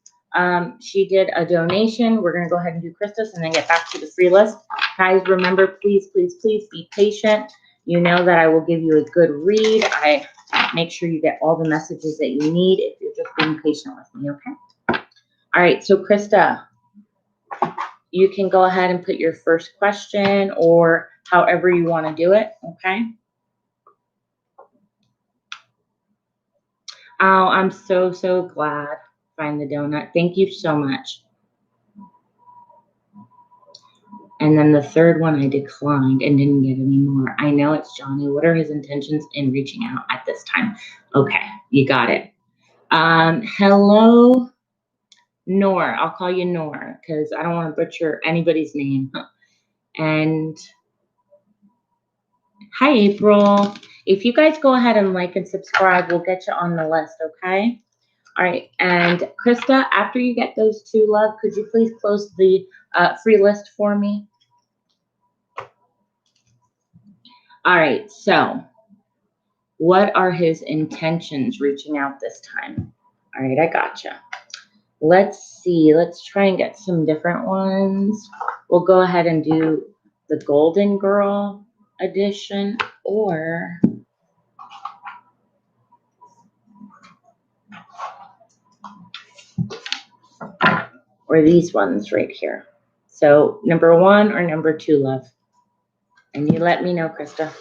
She did a donation. We're going to go ahead and do Krista's and then get back to the free list. Guys, remember, please, please, please be patient. You know that I will give you a good read. I make sure you get all the messages that you need if you're just being patient with me, okay? All right, so Krista, you can go ahead and put your first question or however you want to do it, okay? Oh, I'm so, so glad. Find the Donut. Thank you so much. And then the third one I declined and didn't get any more. I know it's Johnny. What are his intentions in reaching out at this time? Okay, you got it. Hello, Nor. I'll call you Nor because I don't want to butcher anybody's name. And hi, April. If you guys go ahead and like and subscribe, we'll get you on the list, okay? All right. And Krista, after you get those two, love, could you please close the free list for me? All right. So what are his intentions reaching out this time? All right. I gotcha. Let's see. Let's try and get some different ones. We'll go ahead and do the Golden Girl edition or these ones right here. So number 1 or number 2, love. And you let me know, Krista.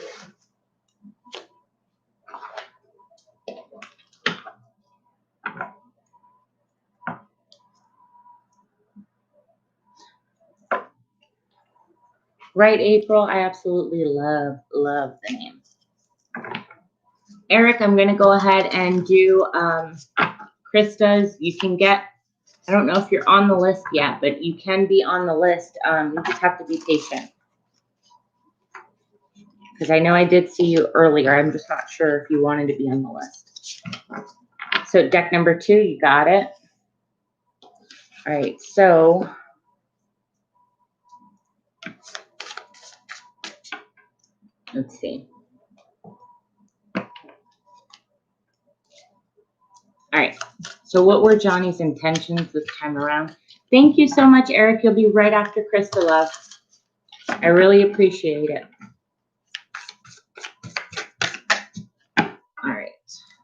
Right, April? I absolutely love the name. Eric, I'm going to go ahead and do Krista's. You can get, I don't know if you're on the list yet, but you can be on the list. You just have to be patient. Because I know I did see you earlier. I'm just not sure if you wanted to be on the list. So deck number 2, you got it. All right, so let's see. All right, so what were Johnny's intentions this time around? Thank you so much, Eric. You'll be right after Krista, love. I really appreciate it. All right,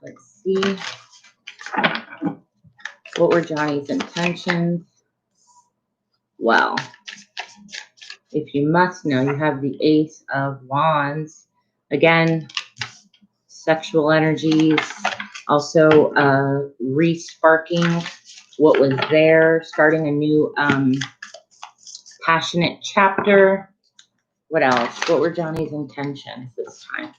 let's see. What were Johnny's intentions? Well, if you must know, you have the Ace of Wands. Again, sexual energies, also re-sparking what was there, starting a new passionate chapter. What else? What were Johnny's intentions this time?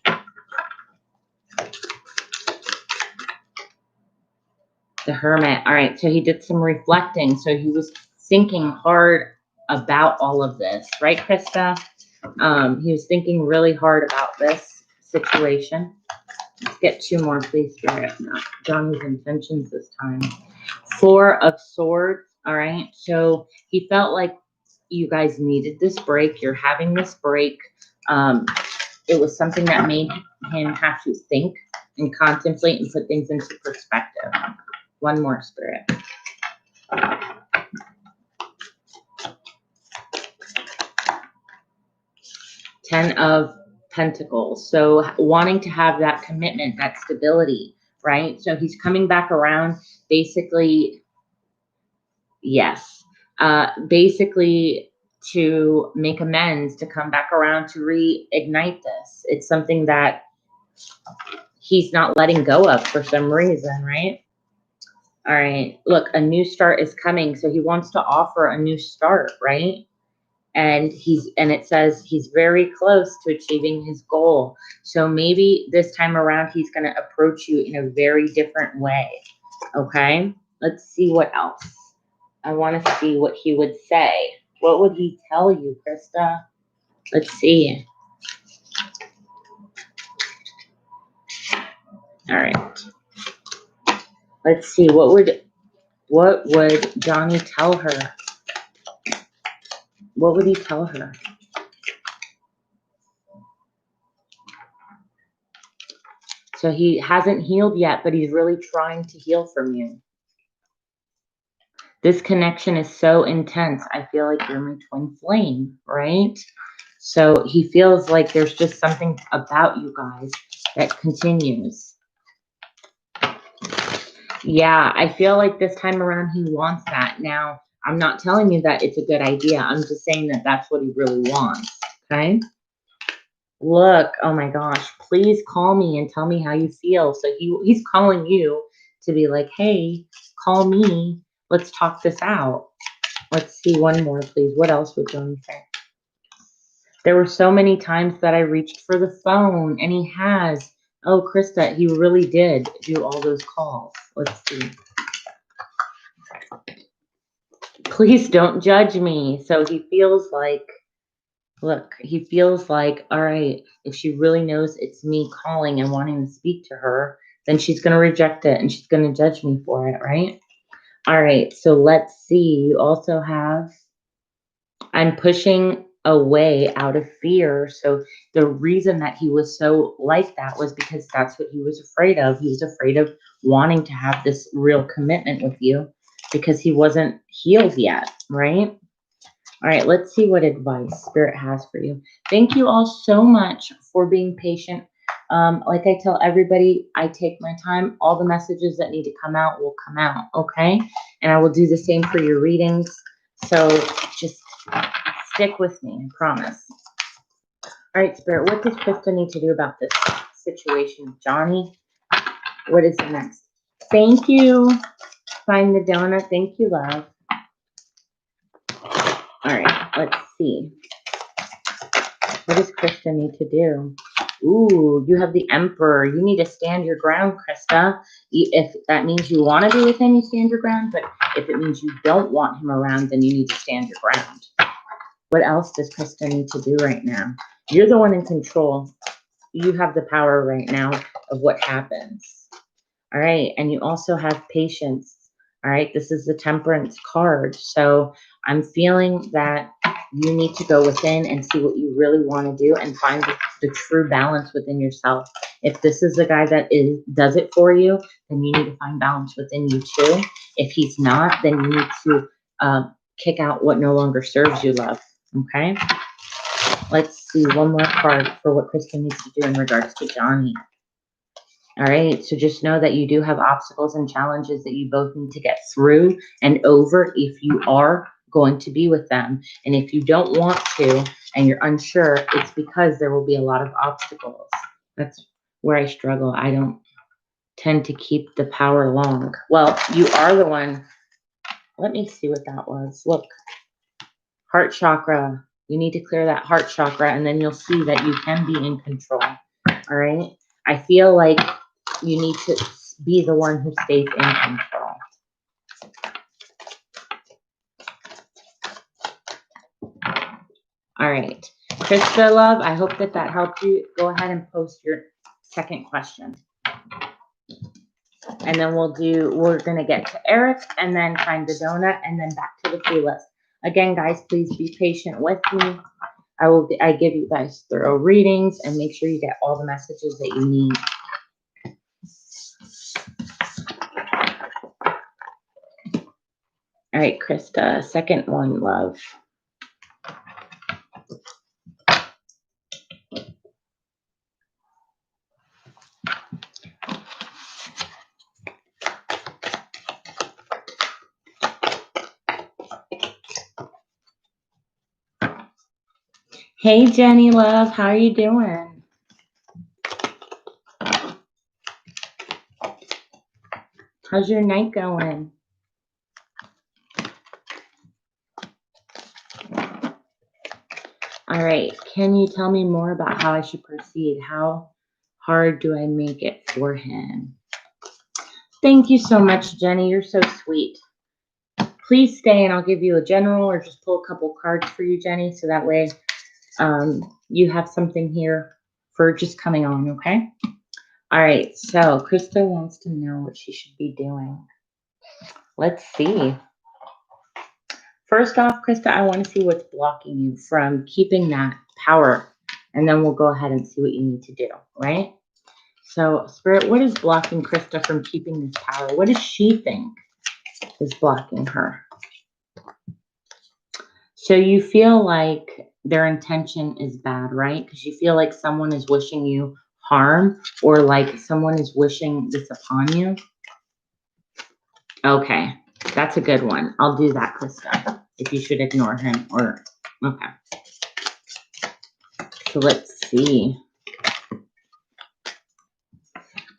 The Hermit. All right, so he did some reflecting. So he was thinking hard about all of this, right, Krista? He was thinking really hard about this situation. Let's get 2 more, please, Spirit. Not Johnny's intentions this time. 4 of Swords. All right, so he felt like you guys needed this break. You're having this break. It was something that made him have to think and contemplate and put things into perspective. 1 more, Spirit. Ten of Pentacles. So wanting to have that commitment, that stability, right? So he's coming back around basically, yes, basically to make amends, to come back around to reignite this. It's something that he's not letting go of for some reason, right? All right, look, a new start is coming. So he wants to offer a new start, right? And it says he's very close to achieving his goal. So maybe this time around, he's going to approach you in a very different way. Okay, let's see what else. I want to see what he would say. What would he tell you, Krista? Let's see. All right. Let's see, what would Johnny tell her? What would he tell her? So he hasn't healed yet, but he's really trying to heal from you. This connection is so intense. I feel like you're my twin flame, right? So he feels like there's just something about you guys that continues. Yeah, I feel like this time around he wants that. Now, I'm not telling you that it's a good idea. I'm just saying that that's what he really wants, okay? Look, oh my gosh, please call me and tell me how you feel. So he's calling you to be like, hey, call me. Let's talk this out. Let's see one more, please. What else would Johnny say? There were so many times that I reached for the phone, and he has. Oh, Krista, he really did do all those calls. Let's see. Please don't judge me. So he feels like, look, he feels like, all right, if she really knows it's me calling and wanting to speak to her, then she's going to reject it and she's going to judge me for it, right? All right, so let's see. You also have, I'm pushing away out of fear. So the reason that he was so like that was because that's what he was afraid of. He was afraid of wanting to have this real commitment with you because he wasn't healed yet, right? All right, let's see what advice Spirit has for you. Thank you all so much for being patient. Like I tell everybody, I take my time. All the messages that need to come out will come out, okay? And I will do the same for your readings. So just stick with me, I promise. All right, Spirit, what does Krista need to do about this situation? Johnny, what is next? Thank you. Find the donut. Thank you, love. All right, let's see. What does Krista need to do? Ooh, you have the Emperor. You need to stand your ground, Krista. If that means you want to be with him, you stand your ground. But if it means you don't want him around, then you need to stand your ground. What else does Krista need to do right now? You're the one in control. You have the power right now of what happens. All right. And you also have patience. All right. This is the Temperance card. So I'm feeling that you need to go within and see what you really want to do and find the true balance within yourself. If this is the guy that does it for you, then you need to find balance within you too. If he's not, then you need to kick out what no longer serves you, love. Okay. Let's see one more card for what Krista needs to do in regards to Johnny. All right, so just know that you do have obstacles and challenges that you both need to get through and over if you are going to be with them. And if you don't want to and you're unsure, it's because there will be a lot of obstacles. That's where I struggle. I don't tend to keep the power long. Well, you are the one. Let me see what that was. Look, heart chakra. You need to clear that heart chakra, and then you'll see that you can be in control. All right. I feel like you need to be the one who stays in control. All right. Krista, love, I hope that that helped you. Go ahead and post your second question. And then we're going to get to Eric and then find the donut and then back to the free list. Again, guys, please be patient with me. I give you guys thorough readings and make sure you get all the messages that you need. All right, Krista, second one, love. Hey, Jenny, love, how are you doing? How's your night going? All right, can you tell me more about how I should proceed? How hard do I make it for him? Thank you so much, Jenny. You're so sweet. Please stay and I'll give you a general or just pull a couple cards for you, Jenny, so that way you have something here for just coming on, okay? All right, so Krista wants to know what she should be doing. Let's see. First off, Krista, I want to see what's blocking you from keeping that power, and then we'll go ahead and see what you need to do, right? So, Spirit, what is blocking Krista from keeping this power? What does she think is blocking her? So you feel like their intention is bad, right? Because you feel like someone is wishing you harm, or like someone is wishing this upon you. Okay, that's a good one. I'll do that, Krista. If you should ignore him, or okay. So let's see.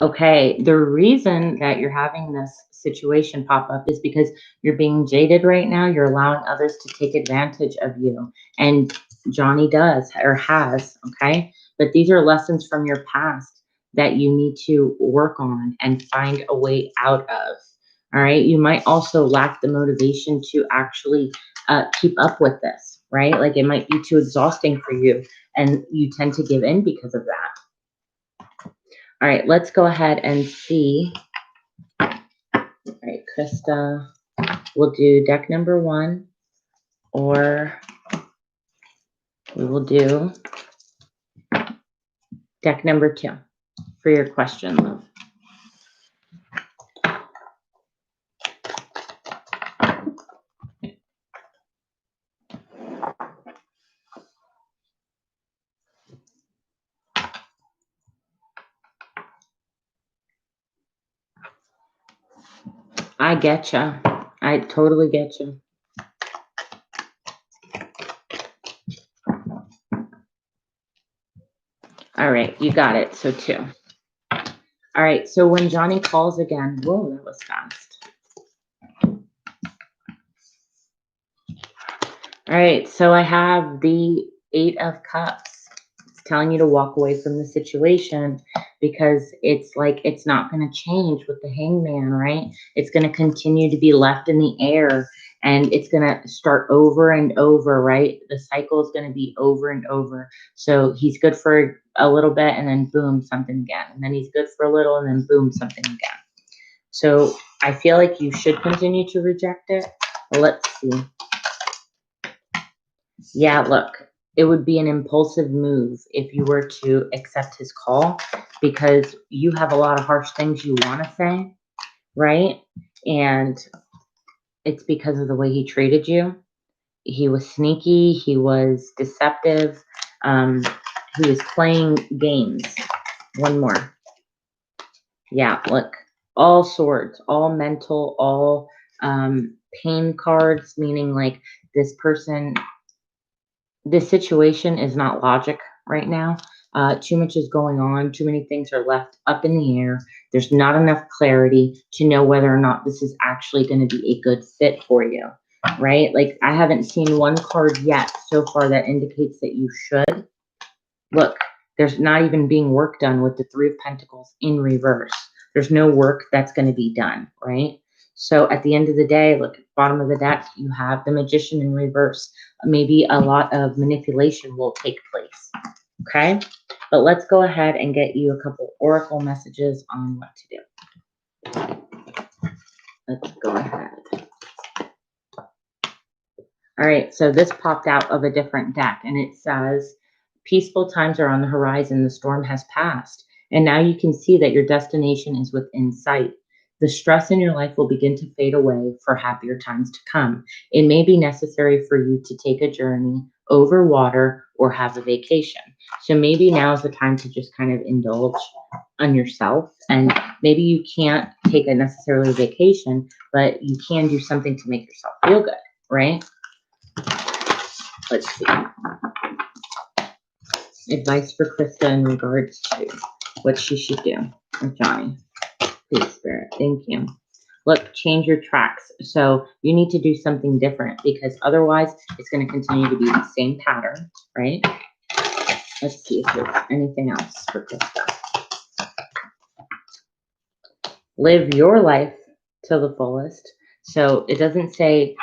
Okay, the reason that you're having this situation pop up is because you're being jaded right now. You're allowing others to take advantage of you. And Johnny does or has, okay? But these are lessons from your past that you need to work on and find a way out of. All right. You might also lack the motivation to actually keep up with this, right? Like it might be too exhausting for you and you tend to give in because of that. All right, let's go ahead and see. All right, Krista, we'll do deck number 1, or we will do deck number 2 for your question, love. I get you. I totally get you. All right, you got it. So 2. All right, so when Johnny calls again, whoa, that was fast. All right, so I have the 8 of Cups. It's telling you to walk away from the situation because it's like it's not going to change with the Hangman, right? It's going to continue to be left in the air and it's going to start over and over, right? The cycle is going to be over and over. So he's good for a little bit and then boom, something again. And then he's good for a little and then boom, something again. So I feel like you should continue to reject it. Let's see. Yeah, look, it would be an impulsive move if you were to accept his call because you have a lot of harsh things you want to say, right? And it's because of the way he treated you. He was sneaky. He was deceptive. He was playing games. One more. Yeah, look, all swords, all mental, all pain cards, meaning like this person, this situation is not logic right now. Too much is going on. Too many things are left up in the air. There's not enough clarity to know whether or not this is actually going to be a good fit for you, right? Like I haven't seen one card yet so far that indicates that you should. Look, there's not even being work done with the 3 of Pentacles in reverse. There's no work that's going to be done, right? So at the end of the day, look, bottom of the deck, you have the Magician in reverse. Maybe a lot of manipulation will take place, okay? But let's go ahead and get you a couple oracle messages on what to do. Let's go ahead. All right, so this popped out of a different deck, and it says, peaceful times are on the horizon. The storm has passed, and now you can see that your destination is within sight. The stress in your life will begin to fade away for happier times to come. It may be necessary for you to take a journey over water or have a vacation. So maybe now is the time to just kind of indulge on yourself. And maybe you can't take a necessarily vacation, but you can do something to make yourself feel good, right? Let's see. Advice for Krista in regards to what she should do with Johnny. Please, Spirit. Thank you. Look, change your tracks. So you need to do something different because otherwise it's going to continue to be the same pattern, right? Let's see if there's anything else for Krista. Live your life to the fullest. So it doesn't say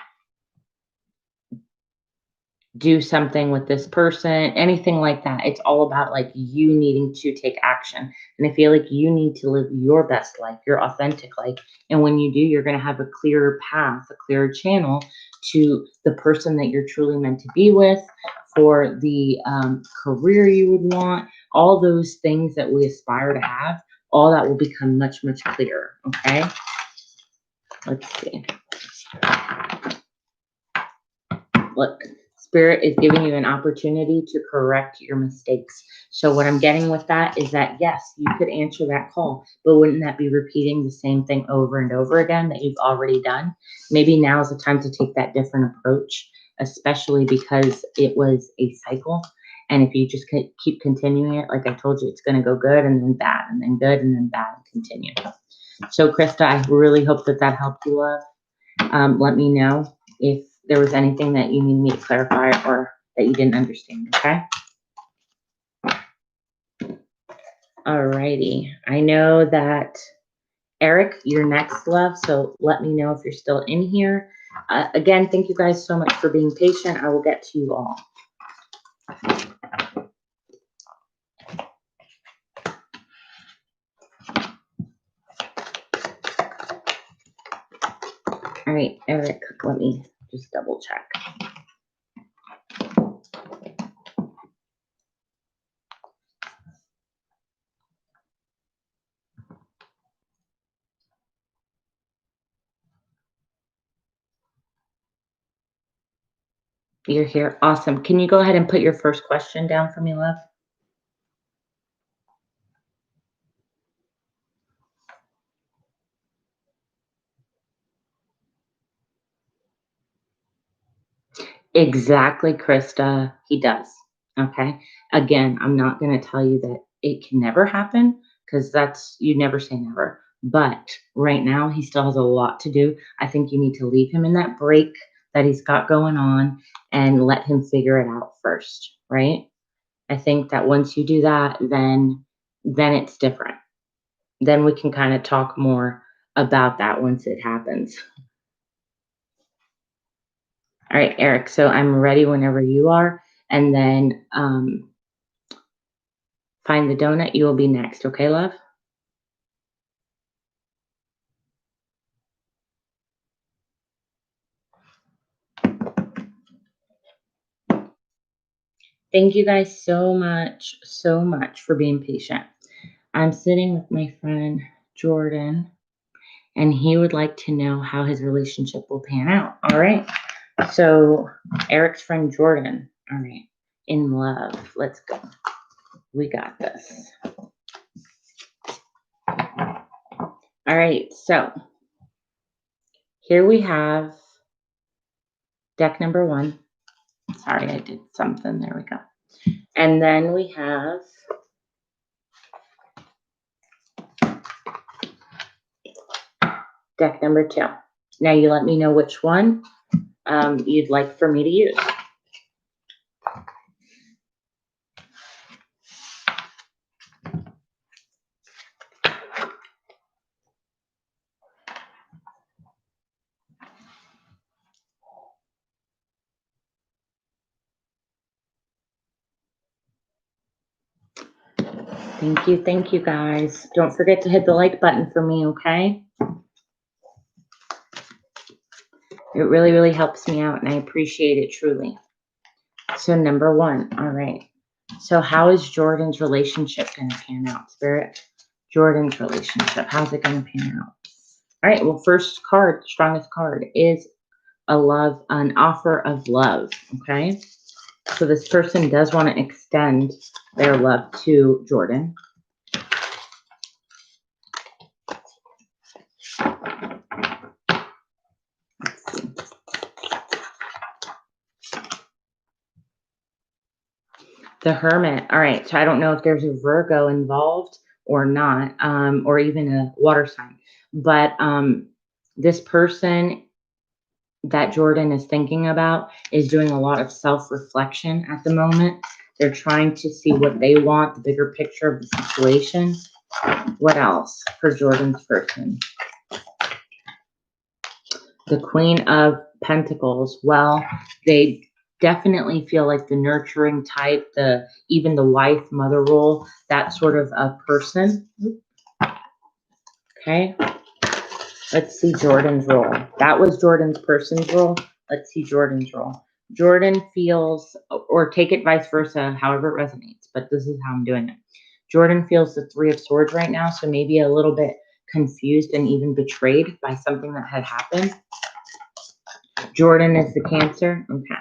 do something with this person, anything like that. It's all about like you needing to take action. And I feel like you need to live your best life, your authentic life. And when you do, you're going to have a clearer path, a clearer channel to the person that you're truly meant to be with, for the career you would want, all those things that we aspire to have, all that will become much, much clearer. Okay. Let's see. Look, Spirit is giving you an opportunity to correct your mistakes. So what I'm getting with that is that, yes, you could answer that call, but wouldn't that be repeating the same thing over and over again that you've already done? Maybe now is the time to take that different approach, especially because it was a cycle. And if you just keep continuing it, like I told you, it's going to go good and then bad and then good and then bad and continue. So, Krista, I really hope that that helped you, love. Let me know if there was anything that you need me to clarify or that you didn't understand, okay? Alrighty. I know that, Eric, you're next, love, so let me know if you're still in here. Again, thank you guys so much for being patient. I will get to you all. All right, Eric, let me just double check. You're here. Awesome. Can you go ahead and put your first question down for me, love? Exactly, Krista. He does. Okay. Again, I'm not going to tell you that it can never happen, because you never say never. But right now, he still has a lot to do. I think you need to leave him in that break that he's got going on and let him figure it out first, right? I think that once you do that, then it's different. Then we can kind of talk more about that once it happens. All right, Eric. So I'm ready whenever you are. And then find the donut. You will be next. Okay, love? Thank you guys so much for being patient. I'm sitting with my friend Jordan, and he would like to know how his relationship will pan out. All right. So Eric's friend Jordan. All right. In love. Let's go. We got this. All right. So here we have deck number 1. Sorry, I did something. There we go. And then we have deck number 2. Now you let me know which one you'd like for me to use. Thank you guys. Don't forget to hit the like button for me, okay? It really, really helps me out, and I appreciate it truly. So number 1, all right. So how is Jordan's relationship going to pan out, Spirit? Jordan's relationship, how's it going to pan out? All right, well, first card, strongest card, is an offer of love, okay? So this person does want to extend their love to Jordan. The Hermit. All right. So I don't know if there's a Virgo involved or not, or even a water sign. But this person that Jordan is thinking about is doing a lot of self-reflection at the moment. They're trying to see what they want, the bigger picture of the situation. What else for Jordan's person? The Queen of Pentacles. Well, they definitely feel like the nurturing type, even the wife, mother role, that sort of a person. Okay. Let's see Jordan's role. That was Jordan's person's role. Let's see Jordan's role. Jordan feels, or take it vice versa, however it resonates, but this is how I'm doing it. Jordan feels the Three of Swords right now, so maybe a little bit confused and even betrayed by something that had happened. Jordan is the Cancer. Okay.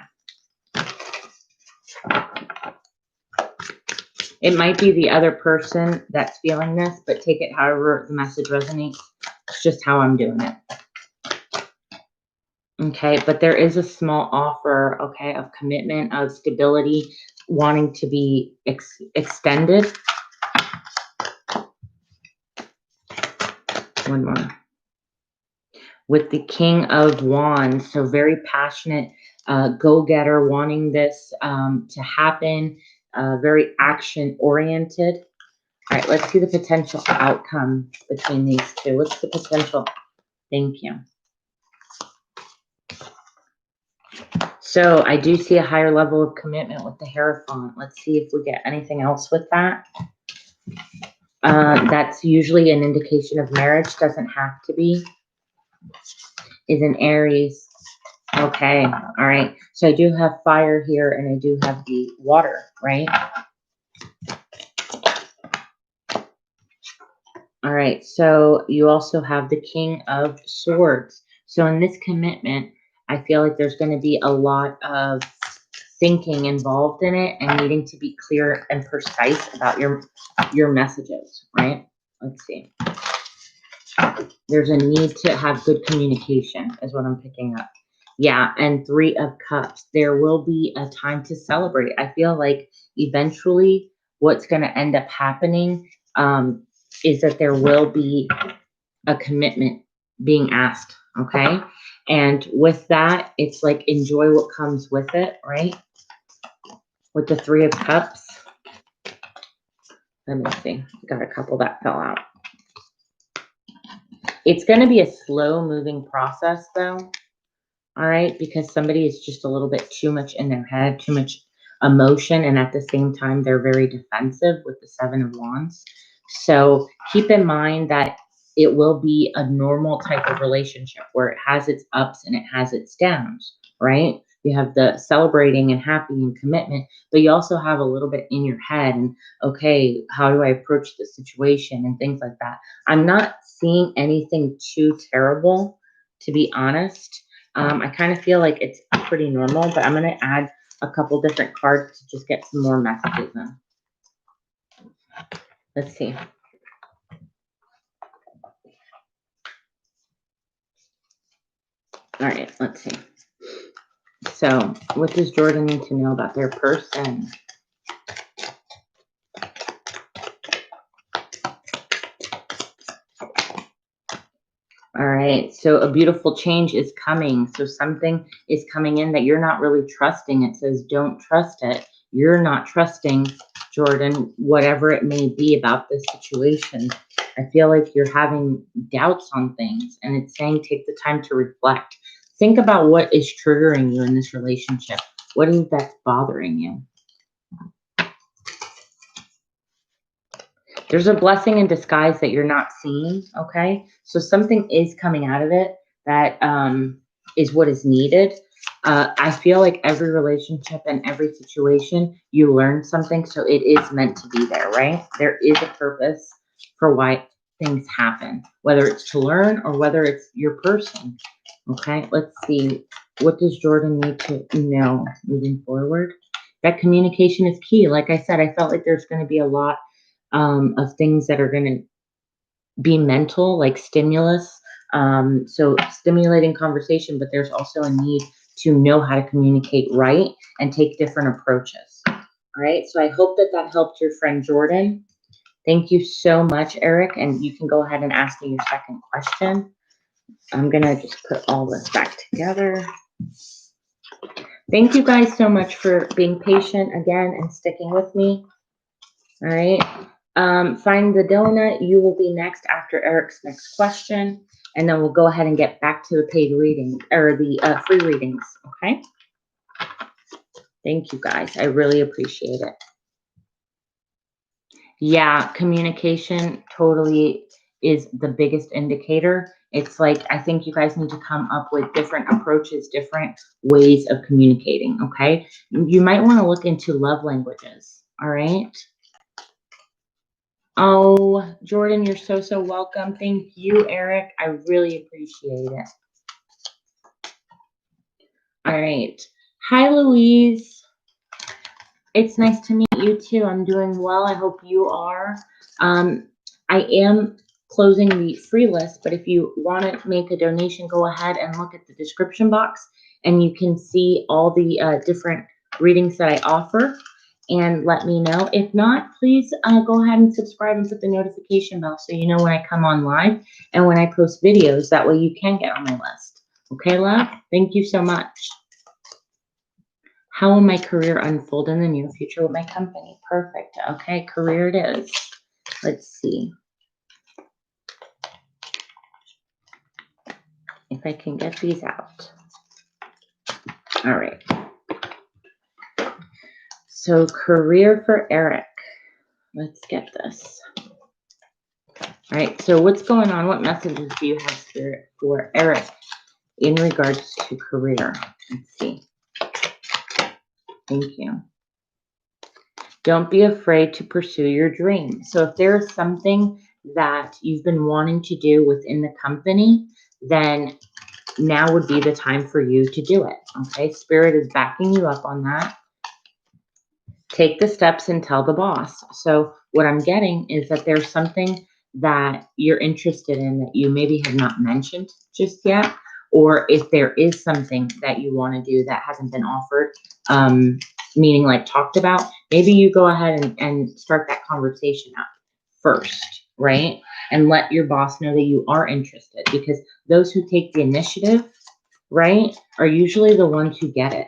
It might be the other person that's feeling this, but take it however the message resonates. It's just how I'm doing it. Okay, but there is a small offer, okay, of commitment, of stability, wanting to be extended. One more. With the King of Wands, so very passionate, go-getter, wanting this to happen, very action-oriented. All right, let's see the potential outcome between these two. What's the potential? Thank you. So I do see a higher level of commitment with the Hierophant. Let's see if we get anything else with that. That's usually an indication of marriage. Doesn't have to be. Is an Aries. Okay. All right. So I do have fire here and I do have the water, right? All right. So you also have the King of Swords. So in this commitment, I feel like there's going to be a lot of thinking involved in it and needing to be clear and precise about your messages, right? Let's see. There's a need to have good communication is what I'm picking up. Yeah, and Three of Cups. There will be a time to celebrate. I feel like eventually what's going to end up happening is that there will be a commitment being asked, okay? And with that, it's like enjoy what comes with it, right? With the Three of Cups. Let me see. Got a couple that fell out. It's going to be a slow moving process though. All right. Because somebody is just a little bit too much in their head, too much emotion. And at the same time, they're very defensive with the Seven of Wands. So keep in mind that it will be a normal type of relationship where it has its ups and it has its downs, right? You have the celebrating and happy and commitment, but you also have a little bit in your head and, okay, how do I approach the situation and things like that. I'm not seeing anything too terrible, to be honest. I kind of feel like it's pretty normal, but I'm going to add a couple different cards to just get some more messages in. Let's see. All right, let's see. So what does Jordan need to know about their person? All right, so a beautiful change is coming. So something is coming in that you're not really trusting. It says don't trust it. You're not trusting, Jordan, whatever it may be about this situation. I feel like you're having doubts on things, and it's saying take the time to reflect. Think about what is triggering you in this relationship. What is that's bothering you? There's a blessing in disguise that you're not seeing, okay? So something is coming out of it that is what is needed. I feel like every relationship and every situation, you learn something, so it is meant to be there, right? There is a purpose for why things happen, whether it's to learn or whether it's your person, okay? Let's see. What does Jordan need to know moving forward? That communication is key. Like I said, I felt like there's going to be a lot of things that are going to be mental, like stimulus. So stimulating conversation, but there's also a need to know how to communicate right and take different approaches. All right. So I hope that that helped your friend Jordan. Thank you so much, Eric. And you can go ahead and ask me your second question. I'm going to just put all this back together. Thank you guys so much for being patient again and sticking with me. All right. Find the donut. You will be next after Eric's next question. And then we'll go ahead and get back to the paid reading or the free readings. Okay. Thank you guys. I really appreciate it. Yeah, communication totally is the biggest indicator. It's like, I think you guys need to come up with different approaches, different ways of communicating, okay? You might want to look into love languages, all right? Oh, Jordan, you're so welcome. Thank you, Eric. I really appreciate it. All right. Hi, Louise. It's nice to meet you too. I'm doing well. I hope you are. I am closing the free list, but if you want to make a donation, go ahead and look at the description box and you can see all the different readings that I offer and let me know. If not, please go ahead and subscribe and put the notification bell so you know when I come on live and when I post videos. That way you can get on my list. Okay, love? Thank you so much. How will my career unfold in the near future with my company? Perfect. Okay, career it is. Let's see if I can get these out. All right. So career for Eric. Let's get this. All right, so what's going on? What messages do you have, Spirit, for Eric in regards to career? Let's see. Thank you. Don't be afraid to pursue your dream. So if there is something that you've been wanting to do within the company, then now would be the time for you to do it. Okay, Spirit is backing you up on that. Take the steps and tell the boss. So what I'm getting is that there's something that you're interested in that you maybe have not mentioned just yet, or if there is something that you want to do that hasn't been offered, meaning like talked about, maybe you go ahead and start that conversation up first, right? And let your boss know that you are interested, because those who take the initiative, right, are usually the ones who get it.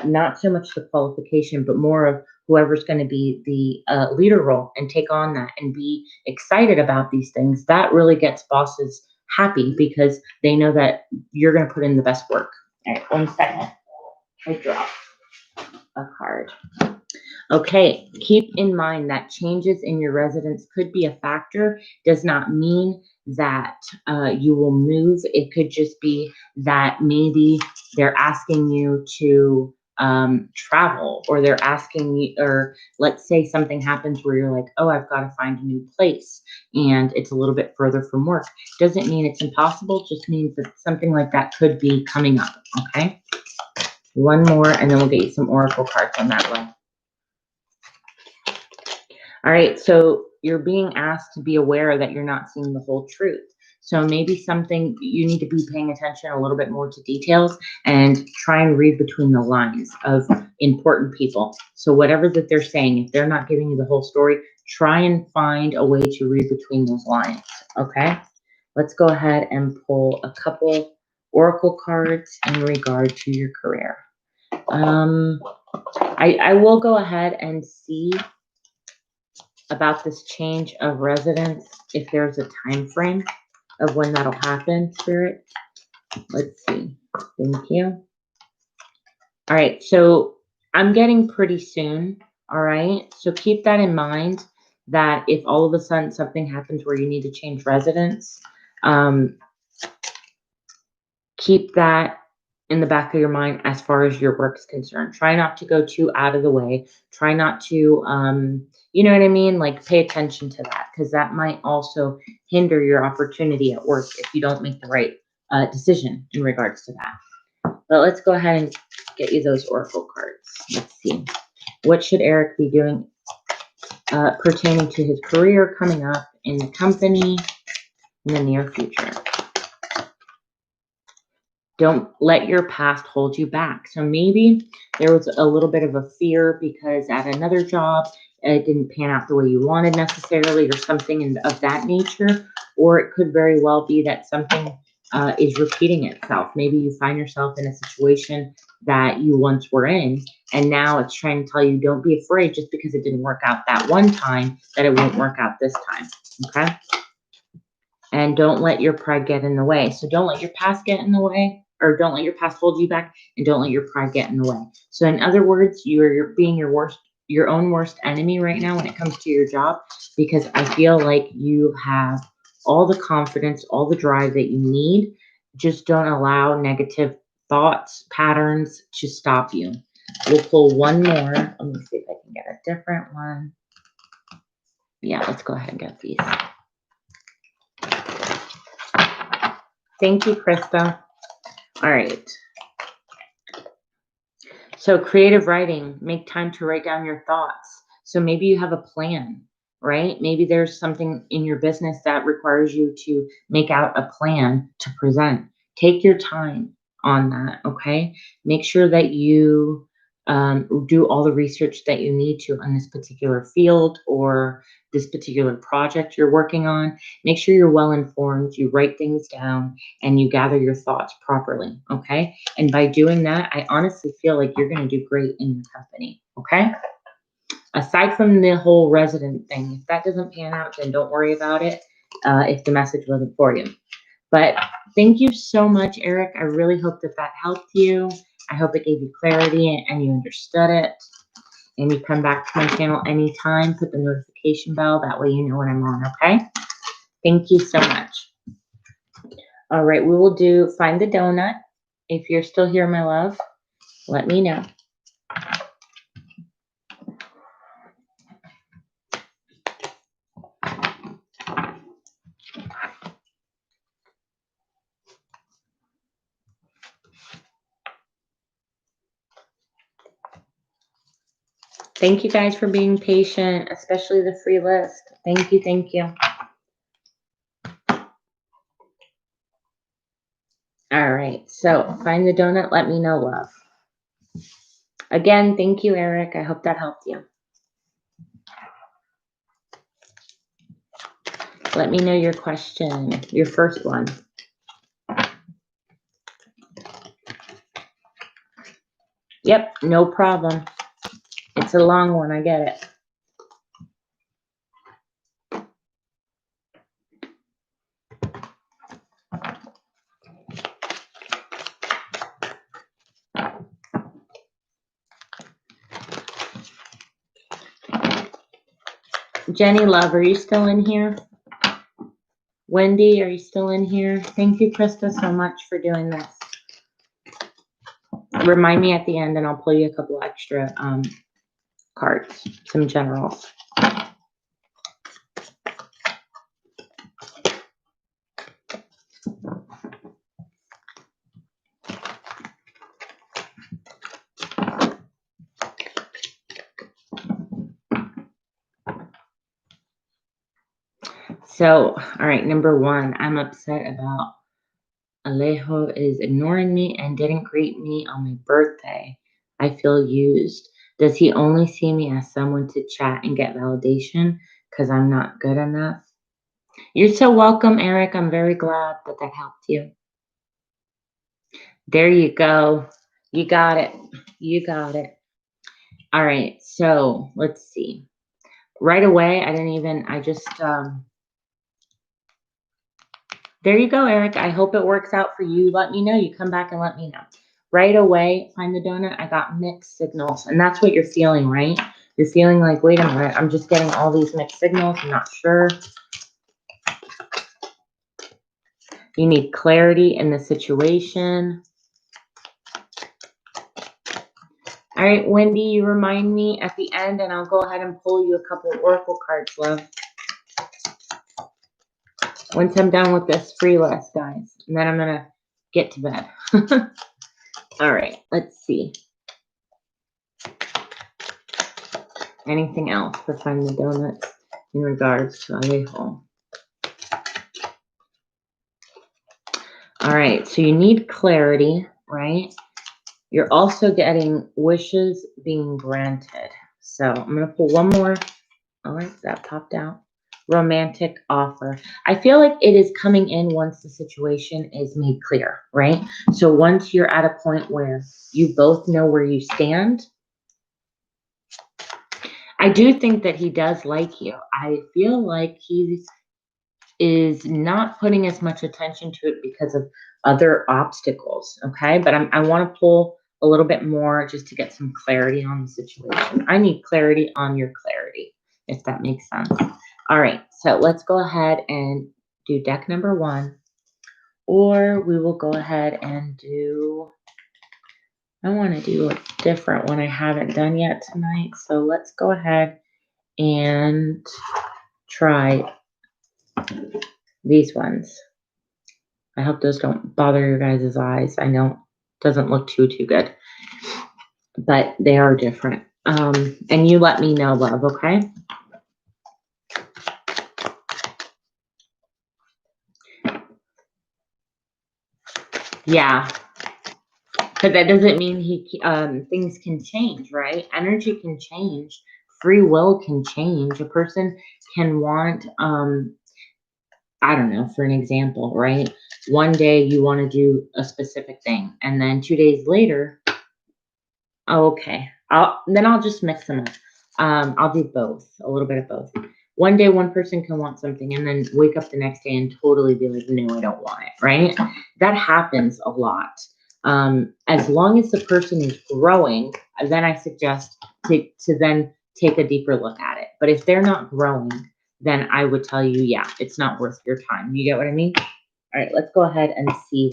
Not so much the qualification, but more of whoever's going to be the leader role and take on that and be excited about these things. That really gets bosses happy because they know that you're going to put in the best work. All right, 1 second. I dropped a card. Okay, keep in mind that changes in your residence could be a factor. Does not mean that you will move. It could just be that maybe they're asking you to travel, or they're asking you, or let's say something happens where you're like, oh, I've got to find a new place and it's a little bit further from work. Doesn't mean it's impossible, just means that something like that could be coming up. Okay, one more and then we'll get you some oracle cards on that one. All right, so you're being asked to be aware that you're not seeing the whole truth. So maybe something you need to be paying attention a little bit more to details and try and read between the lines of important people. So whatever that they're saying, if they're not giving you the whole story, try and find a way to read between those lines, okay? Let's go ahead and pull a couple oracle cards in regard to your career. I will go ahead and see about this change of residence, if there's a time frame of when that'll happen, Spirit. Let's see. Thank you. All right, so I'm getting pretty soon. All right, so keep that in mind, that if all of a sudden something happens where you need to change residence, keep that in the back of your mind as far as your work's concerned. Try not to go too out of the way. Try not to, you know what I mean? Like, pay attention to that, because that might also hinder your opportunity at work if you don't make the right decision in regards to that. But let's go ahead and get you those oracle cards. Let's see. What should Eric be doing pertaining to his career coming up in the company in the near future? Don't let your past hold you back. So maybe there was a little bit of a fear because at another job, it didn't pan out the way you wanted necessarily, or something of that nature. Or it could very well be that something is repeating itself. Maybe you find yourself in a situation that you once were in, and now it's trying to tell you, don't be afraid just because it didn't work out that one time, that it won't work out this time, okay? And don't let your pride get in the way. So don't let your past get in the way, or don't let your past hold you back, and don't let your pride get in the way. So in other words, you're being your own worst enemy right now when it comes to your job, because I feel like you have all the confidence, all the drive that you need. Just don't allow negative thoughts, patterns to stop you. We'll pull one more. Let me see if I can get a different one. Yeah, let's go ahead and get these. Thank you, Krista. All right. So creative writing, make time to write down your thoughts. So maybe you have a plan, right? Maybe there's something in your business that requires you to make out a plan to present. Take your time on that, okay? Make sure that you do all the research that you need to on this particular field or this particular project you're working on. Make sure you're well informed, you write things down, and you gather your thoughts properly, okay? And by doing that, I honestly feel like you're going to do great in your company, okay? Aside from the whole resident thing, if that doesn't pan out, then don't worry about it if the message wasn't for you. But thank you so much, Eric. I really hope that that helped you. I hope it gave you clarity and you understood it. And you come back to my channel anytime. Put the notification bell. That way you know when I'm on, okay? Thank you so much. All right, we will do Find the Donut. If you're still here, my love, let me know. Thank you guys for being patient, especially the free list. Thank you, thank you. All right, so Find the Donut, let me know, love. Again, thank you, Eric. I hope that helped you. Let me know your question, your first one. Yep, no problem. It's a long one, I get it. Jenny Love, are you still in here? Wendy, are you still in here? Thank you, Krista, so much for doing this. Remind me at the end and I'll pull you a couple extra cards, some generals. So, all right, number one, I'm upset about Alejo is ignoring me and didn't greet me on my birthday. I feel used. Does he only see me as someone to chat and get validation because I'm not good enough? You're so welcome, Eric. I'm very glad that that helped you. There you go. You got it. You got it. All right, so let's see. Right away, I just there you go, Eric. I hope it works out for you. Let me know. You come back and let me know. Right away, Find the Donut, I got mixed signals. And that's what you're feeling, right? You're feeling like, wait a minute, I'm just getting all these mixed signals. I'm not sure. You need clarity in the situation. All right, Wendy, you remind me at the end, and I'll go ahead and pull you a couple of Oracle cards, love. Once I'm done with this free list, guys. And then I'm going to get to bed. All right, let's see. Anything else for Find the Donut in regards to Alejo? All right, so you need clarity, right? You're also getting wishes being granted. So I'm going to pull one more. All right, that popped out. Romantic offer. I feel like it is coming in once the situation is made clear, right? So once you're at a point where you both know where you stand, I do think that he does like you. I feel like he is not putting as much attention to it because of other obstacles, okay? But I want to pull a little bit more just to get some clarity on the situation. I need clarity on your clarity, if that makes sense. All right, so let's go ahead and do deck number 1, or we will go ahead and do, I want to do a different one I haven't done yet tonight. So let's go ahead and try these ones. I hope those don't bother your guys' eyes. I know it doesn't look too good, but they are different. And you let me know, love, okay? Yeah, because that doesn't mean things can change, right? Energy can change. Free will can change. A person can want, I don't know, for an example, right? One day you want to do a specific thing, and then 2 days later, oh, okay, I'll just mix them up. I'll do both, a little bit of both. One day one person can want something and then wake up the next day and totally be like, no, I don't want it, right? That happens a lot. As long as the person is growing, then I suggest to then take a deeper look at it. But if they're not growing, then I would tell you, yeah, it's not worth your time. You get what I mean? All right, let's go ahead and see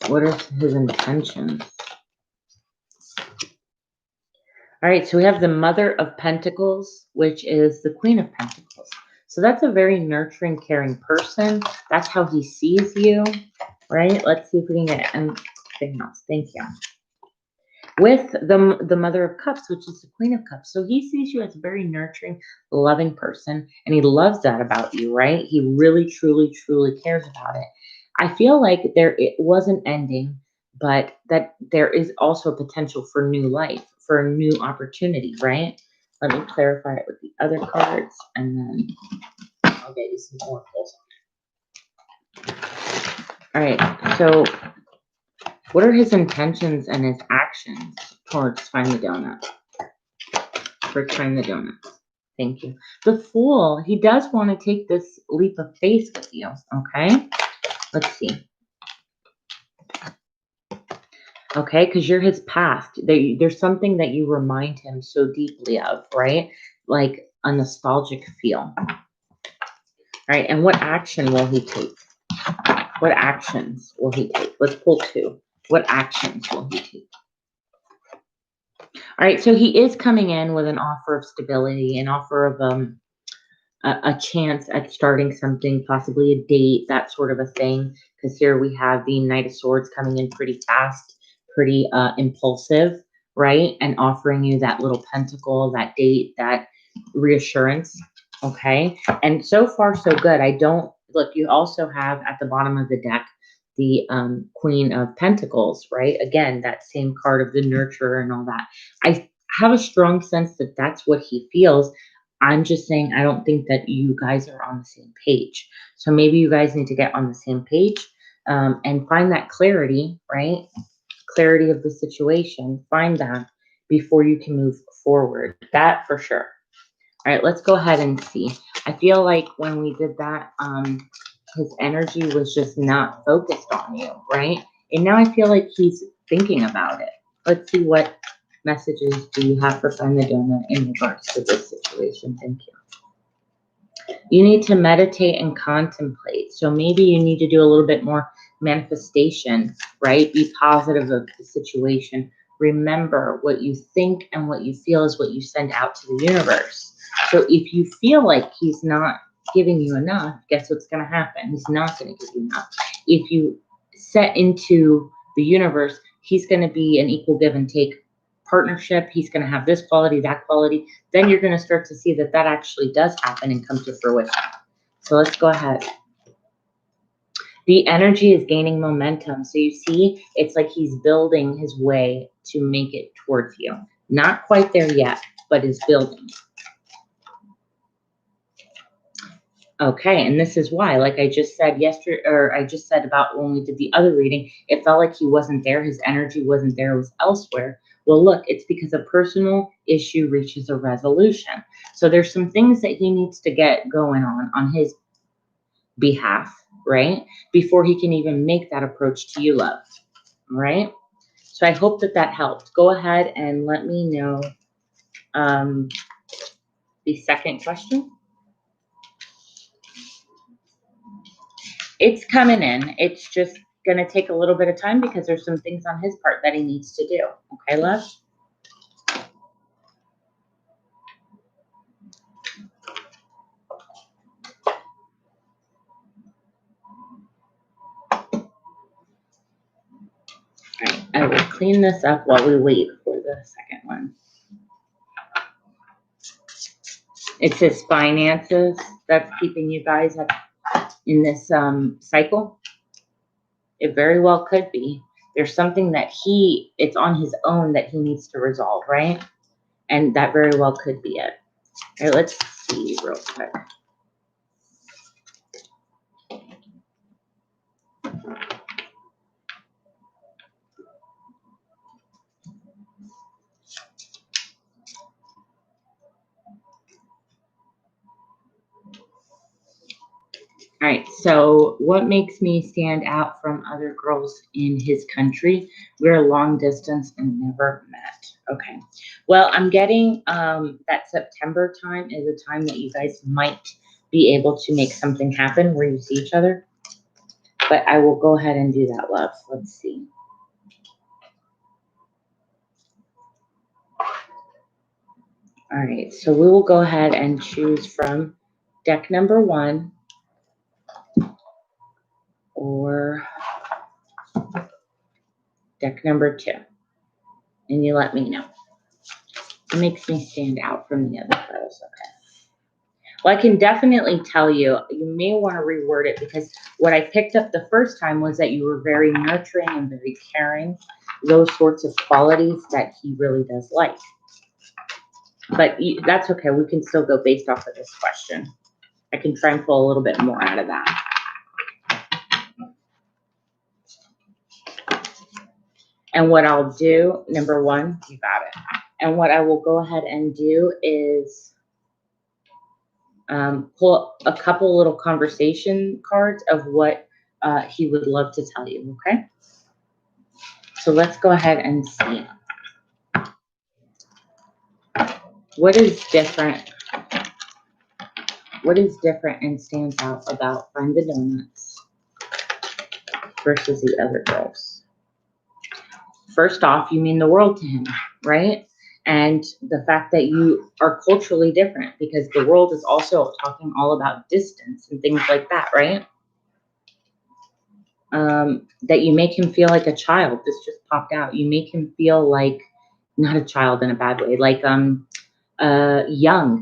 what are his intentions. All right, so we have the Mother of Pentacles, which is the Queen of Pentacles. So that's a very nurturing, caring person. That's how he sees you, right? Let's see if we can get anything else. Thank you. With the Mother of Cups, which is the Queen of Cups. So he sees you as a very nurturing, loving person, and he loves that about you, right? He really, truly, truly cares about it. I feel like it wasn't ending, but that there is also a potential for new life, for a new opportunity, right? Let me clarify it with the other cards, and then I'll get you some more pulls on it. All right, so what are his intentions and his actions towards Find the Donut? For Find the Donut. Thank you. The Fool, he does want to take this leap of faith with you, okay? Let's see. Okay, because you're his past. There's something that you remind him so deeply of, right? Like a nostalgic feel. All right, and what action will he take? What actions will he take? Let's pull 2. What actions will he take? All right, so he is coming in with an offer of stability, an offer of a chance at starting something, possibly a date, that sort of a thing. Because here we have the Knight of Swords coming in pretty fast, pretty impulsive, right? And offering you that little pentacle, that date, that reassurance, okay? And so far, so good. Look, you also have at the bottom of the deck, the Queen of Pentacles, right? Again, that same card of the nurturer and all that. I have a strong sense that that's what he feels. I'm just saying I don't think that you guys are on the same page. So maybe you guys need to get on the same page and find that clarity, right? Clarity of the situation. Find that before you can move forward. That for sure. All right, let's go ahead and see. I feel like when we did that, his energy was just not focused on you, right? And now I feel like he's thinking about it. Let's see what messages do you have for Find the Donut in regards to this situation. Thank you. You need to meditate and contemplate. So maybe you need to do a little bit more manifestation, right? Be positive of the situation. Remember, what you think and what you feel is what you send out to the universe. So if you feel like he's not giving you enough, guess what's going to happen? He's not going to give you enough. If you set into the universe, he's going to be an equal give and take partnership. He's going to have this quality, that quality. Then you're going to start to see that that actually does happen and come to fruition. So let's go ahead. The energy is gaining momentum. So you see, it's like he's building his way to make it towards you. Not quite there yet, but is building. Okay, and this is why, like I just said yesterday, or I just said about when we did the other reading, it felt like he wasn't there, his energy wasn't there, it was elsewhere. Well, look, it's because a personal issue reaches a resolution. So there's some things that he needs to get going on his behalf, right? Before he can even make that approach to you, love. All right? So I hope that that helped. Go ahead and let me know the second question. It's coming in. It's just going to take a little bit of time because there's some things on his part that he needs to do. Okay, love? All right, I will clean this up while we wait for the second one. It's his finances that's keeping you guys in this cycle. It very well could be. There's something that it's on his own that he needs to resolve, right? And that very well could be it. All right, let's see real quick. All right, so what makes me stand out from other girls in his country? We're long distance and never met. Okay, well, I'm getting that September time is a time that you guys might be able to make something happen where you see each other. But I will go ahead and do that, love. Let's see. All right, so we will go ahead and choose from deck number 1 or deck number 2. And you let me know. It makes me stand out from the other photos. Okay. Well, I can definitely tell you, you may want to reword it because what I picked up the first time was that you were very nurturing and very caring. Those sorts of qualities that he really does like. But that's okay. We can still go based off of this question. I can try and pull a little bit more out of that. And what I'll do, number 1, you got it. And what I will go ahead and do is pull a couple little conversation cards of what he would love to tell you, okay? So let's go ahead and see. What is different? What is different and stands out about Find the Donuts versus the other girls? First off, you mean the world to him, right? And the fact that you are culturally different because the world is also talking all about distance and things like that, right? That you make him feel like a child. This just popped out. You make him feel like, not a child in a bad way, like young.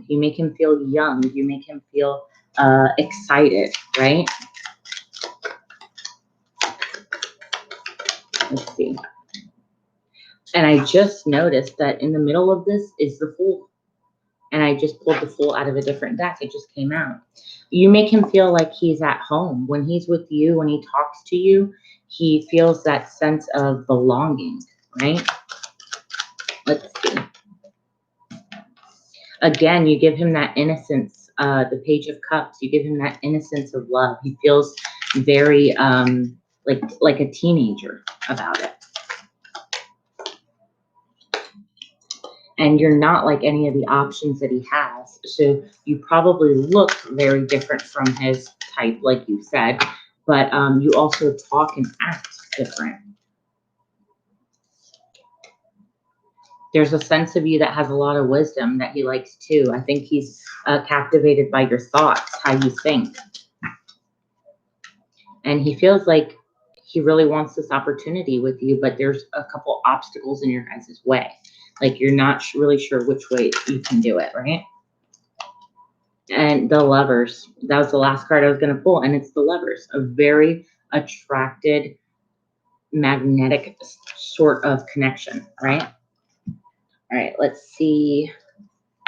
You make him feel young. You make him feel excited, right? Let's see. And I just noticed that in the middle of this is the Fool. And I just pulled the Fool out of a different deck. It just came out. You make him feel like he's at home. When he's with you, when he talks to you, he feels that sense of belonging, right? Let's see. Again, you give him that innocence, the Page of Cups. You give him that innocence of love. He feels very like a teenager about it. And you're not like any of the options that he has. So you probably look very different from his type, like you said, but you also talk and act different. There's a sense of you that has a lot of wisdom that he likes too. I think he's captivated by your thoughts, how you think. And he feels like he really wants this opportunity with you, but there's a couple obstacles in your guys' way. Like you're not really sure which way you can do it, right? And the Lovers, that was the last card I was going to pull, and it's the Lovers, a very attracted, magnetic sort of connection, right? All right, let's see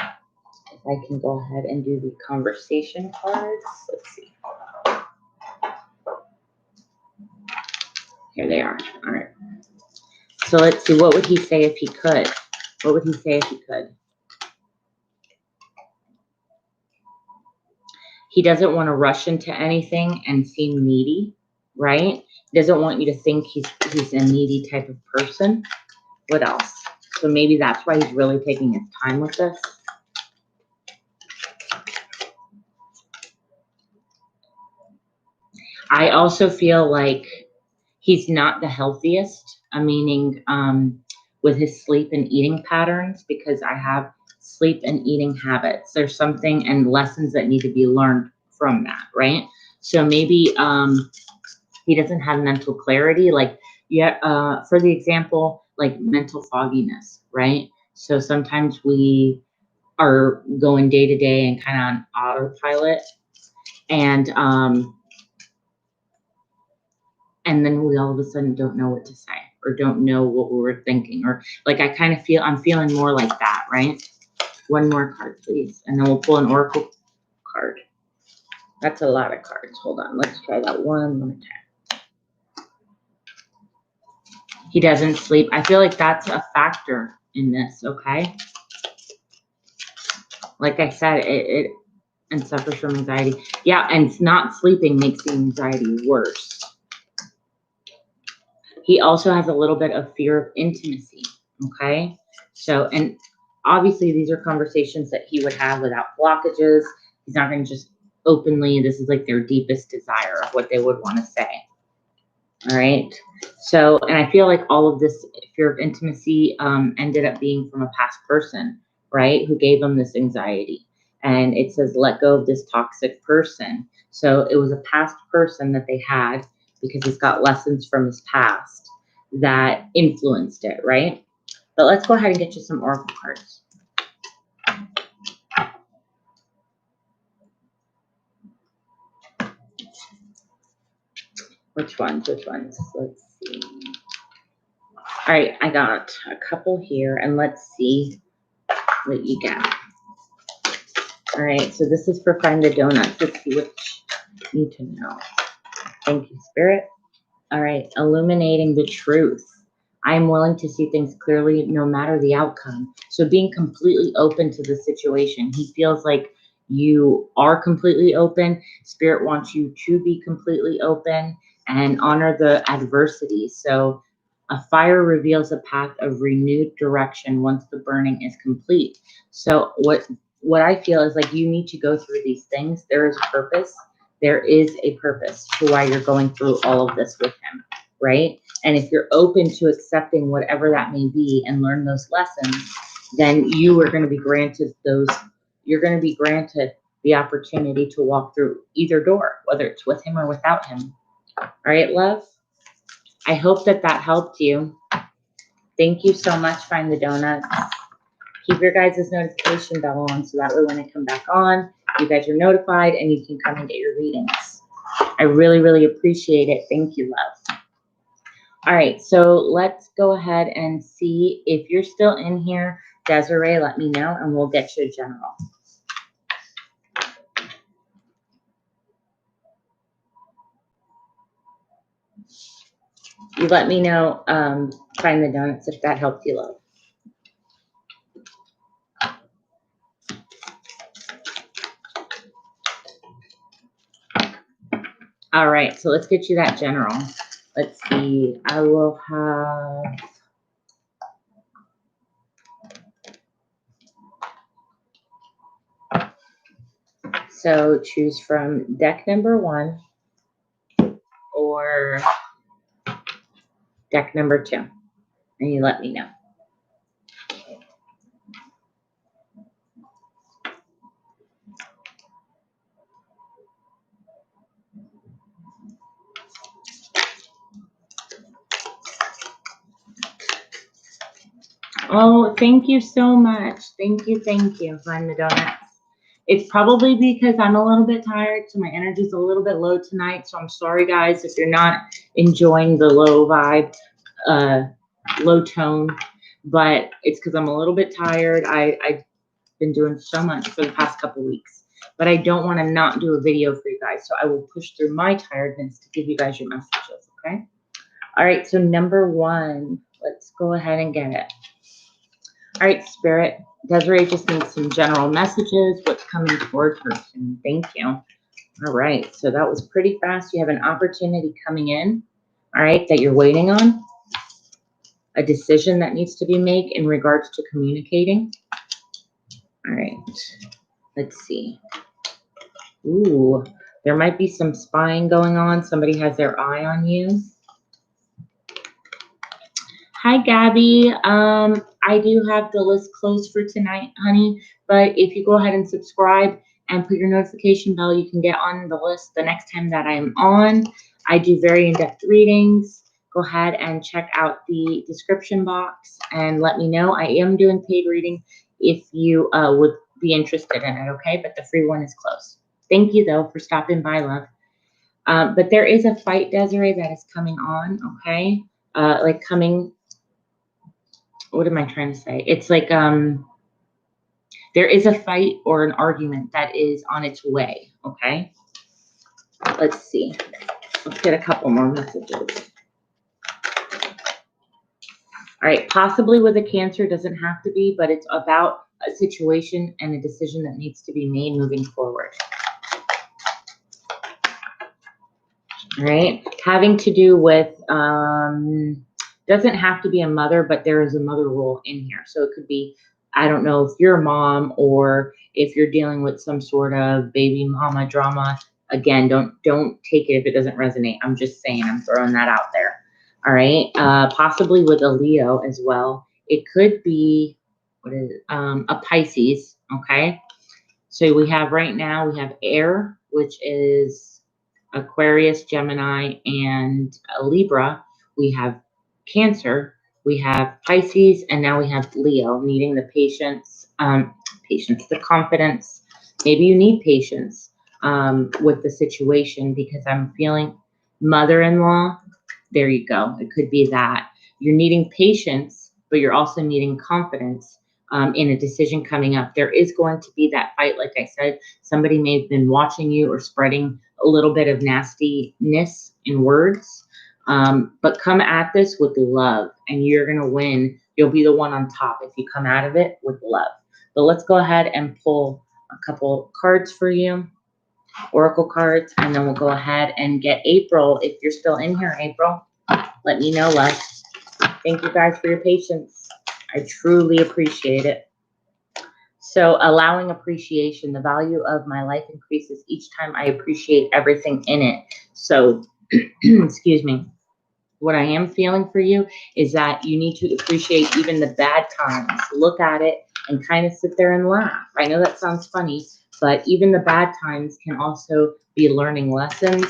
if I can go ahead and do the conversation cards. Let's see. Here they are. All right. So let's see, what would he say if he could? What would he say if he could? He doesn't want to rush into anything and seem needy, right? He doesn't want you to think he's a needy type of person. What else? So maybe that's why he's really taking his time with this. I also feel like he's not the healthiest, meaning with his sleep and eating patterns, because I have sleep and eating habits. There's something and lessons that need to be learned from that, right? So maybe he doesn't have mental clarity, like for the example, like mental fogginess, right? So sometimes we are going day to day and kind of on autopilot, and then we all of a sudden don't know what to say or don't know what we were thinking, or like I'm feeling more like that, right? One more card, please, and then we'll pull an oracle card. That's a lot of cards. Hold on, let's try that one more time. He doesn't sleep. I feel like that's a factor in this, okay? Like I said, it and suffers from anxiety. Yeah, and not sleeping makes the anxiety worse. He also has a little bit of fear of intimacy, okay? So, and obviously these are conversations that he would have without blockages. He's not going to just openly, this is like their deepest desire of what they would want to say. All right. So, and I feel like all of this fear of intimacy ended up being from a past person, right? Who gave him this anxiety. And it says, let go of this toxic person. So it was a past person that they had, because he's got lessons from his past that influenced it, right? But let's go ahead and get you some oracle cards. Which ones? Which ones? Let's see. All right, I got a couple here, and let's see what you get. All right, so this is for Find the Donuts. Let's see what you need to know. Thank you, Spirit. All right, illuminating the truth. I am willing to see things clearly no matter the outcome. So being completely open to the situation. He feels like you are completely open. Spirit wants you to be completely open and honor the adversity. So a fire reveals a path of renewed direction once the burning is complete. So what I feel is like you need to go through these things. There is a purpose. There is a purpose to why you're going through all of this with him, right? And if you're open to accepting whatever that may be and learn those lessons, then you are going to be granted you're going to be granted the opportunity to walk through either door, whether it's with him or without him. All right, love? I hope that helped you. Thank you so much, Find the Donuts. Keep your guys' notification bell on so that way when I come back on, you guys are notified and you can come and get your readings. I really, really appreciate it. Thank you, love. All right, so let's go ahead and see if you're still in here. Desiree, let me know and we'll get you a general. You let me know, Find the Donuts, if that helped you, love. All right, so let's get you that general. Let's see. I will have... So choose from deck number 1 or deck number 2, and you let me know. Oh, thank you so much. Thank you, Find the Donuts. It's probably because I'm a little bit tired, so my energy's a little bit low tonight. So I'm sorry, guys, if you're not enjoying the low vibe, low tone. But it's because I'm a little bit tired. I've been doing so much for the past couple weeks. But I don't want to not do a video for you guys. So I will push through my tiredness to give you guys your messages, okay? All right, so number 1. Let's go ahead and get it. All right, Spirit. Desiree just needs some general messages. What's coming towards her soon? Thank you. All right, so that was pretty fast. You have an opportunity coming in, all right, that you're waiting on, a decision that needs to be made in regards to communicating. All right, let's see. Ooh, there might be some spying going on. Somebody has their eye on you. Hi, Gabby. I do have the list closed for tonight, honey, but if you go ahead and subscribe and put your notification bell, you can get on the list the next time that I'm on. I do very in-depth readings. Go ahead and check out the description box and let me know. I am doing paid reading if you would be interested in it, okay? But the free one is closed. Thank you, though, for stopping by, love. But there is a fight, Desiree, that is coming on, okay? Like coming... What am I trying to say? It's like there is a fight or an argument that is on its way, okay? Let's see. Let's get a couple more messages. All right, possibly with a Cancer, doesn't have to be, but it's about a situation and a decision that needs to be made moving forward. All right, having to do with, doesn't have to be a mother, but there is a mother role in here. So it could be, I don't know if you're a mom or if you're dealing with some sort of baby mama drama. Again, don't take it if it doesn't resonate. I'm just saying, I'm throwing that out there. All right, possibly with a Leo as well. It could be, what is it? A Pisces, okay? So we have right now, we have air, which is Aquarius, Gemini, and Libra. We have Cancer, we have Pisces, and now we have Leo, needing the patience, the confidence. Maybe you need patience with the situation, because I'm feeling mother-in-law. There you go. It could be that. You're needing patience, but you're also needing confidence in a decision coming up. There is going to be that fight, like I said. Somebody may have been watching you or spreading a little bit of nastiness in words. But come at this with love, and you're going to win. You'll be the one on top if you come out of it with love. But let's go ahead and pull a couple cards for you, oracle cards, and then we'll go ahead and get April. If you're still in here, April, let me know, love. Thank you guys for your patience. I truly appreciate it. So allowing appreciation, the value of my life increases each time I appreciate everything in it. So, excuse me. What I am feeling for you is that you need to appreciate even the bad times. Look at it and kind of sit there and laugh. I know that sounds funny, but even the bad times can also be learning lessons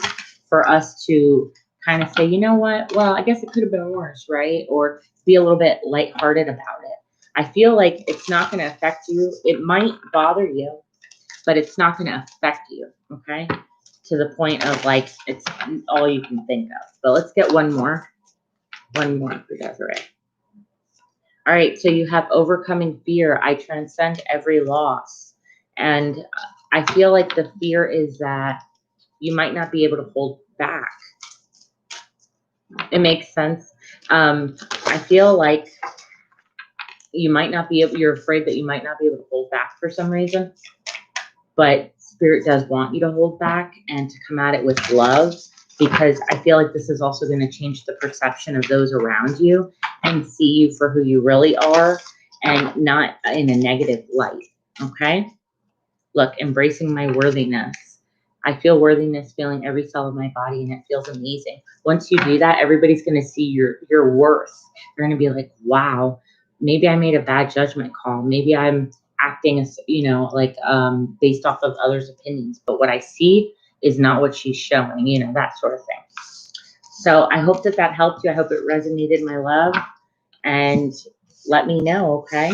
for us to kind of say, you know what? Well, I guess it could have been worse, right? Or be a little bit lighthearted about it. I feel like it's not going to affect you. It might bother you, but it's not going to affect you, okay? To the point of like, it's all you can think of. But let's get one more. One more for Desiree. All right, so you have overcoming fear. I transcend every loss. And I feel like the fear is that you might not be able to hold back. It makes sense. I feel like you might not be able, you're afraid that you might not be able to hold back for some reason. But Spirit does want you to hold back and to come at it with love, because I feel like this is also going to change the perception of those around you and see you for who you really are and not in a negative light, okay? Look, embracing my worthiness. I feel worthiness feeling every cell of my body, and it feels amazing. Once you do that, everybody's going to see your worth. They're going to be like, wow, maybe I made a bad judgment call. Maybe I'm acting as, like based off of others' opinions. But what I see is not what she's showing, that sort of thing. So I hope that helped you. I hope it resonated, my love. And let me know, okay?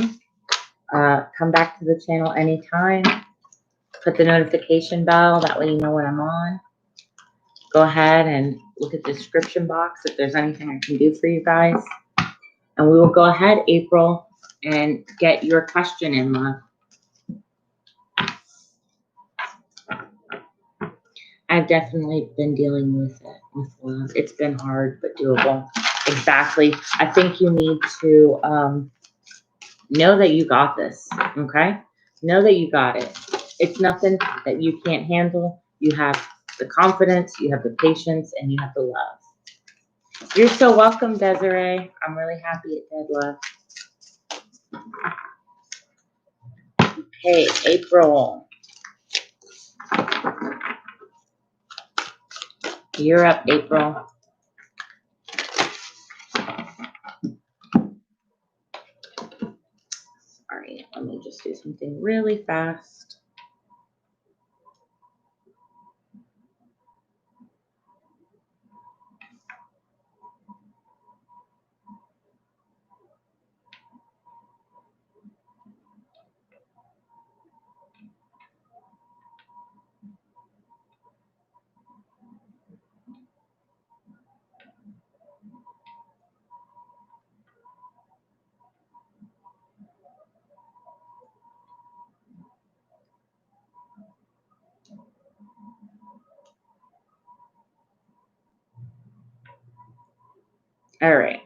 Come back to the channel anytime. Put the notification bell. That way you know when I'm on. Go ahead and look at the description box if there's anything I can do for you guys. And we will go ahead, April, and get your question in, love. I've definitely been dealing with it, with love. It's been hard, but doable. Exactly. I think you need to know that you got this, okay? Know that you got it. It's nothing that you can't handle. You have the confidence, you have the patience, and you have the love. You're so welcome, Desiree. I'm really happy it did, love. Okay, April. You're up, April. Sorry, let me just do something really fast. All right.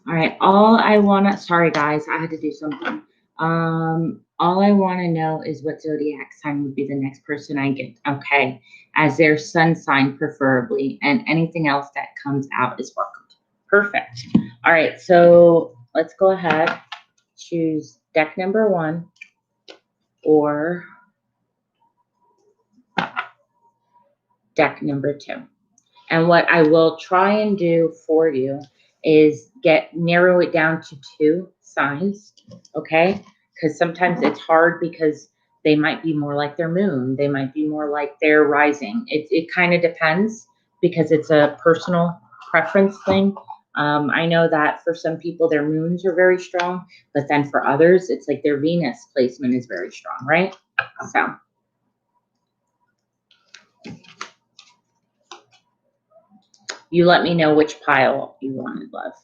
All right, all I want to, sorry guys, I had to do something. All I want to know is what zodiac sign would be the next person I get. Okay, as their sun sign preferably, and anything else that comes out is welcomed. Perfect. All right, so let's go ahead, choose deck number 1 or deck number 2. And what I will try and do for you is narrow it down to 2 signs, okay? Because sometimes it's hard because they might be more like their moon. They might be more like their rising. It kind of depends because it's a personal preference thing. I know that for some people, their moons are very strong, but then for others, it's like their Venus placement is very strong, right? So you let me know which pile you wanted, love.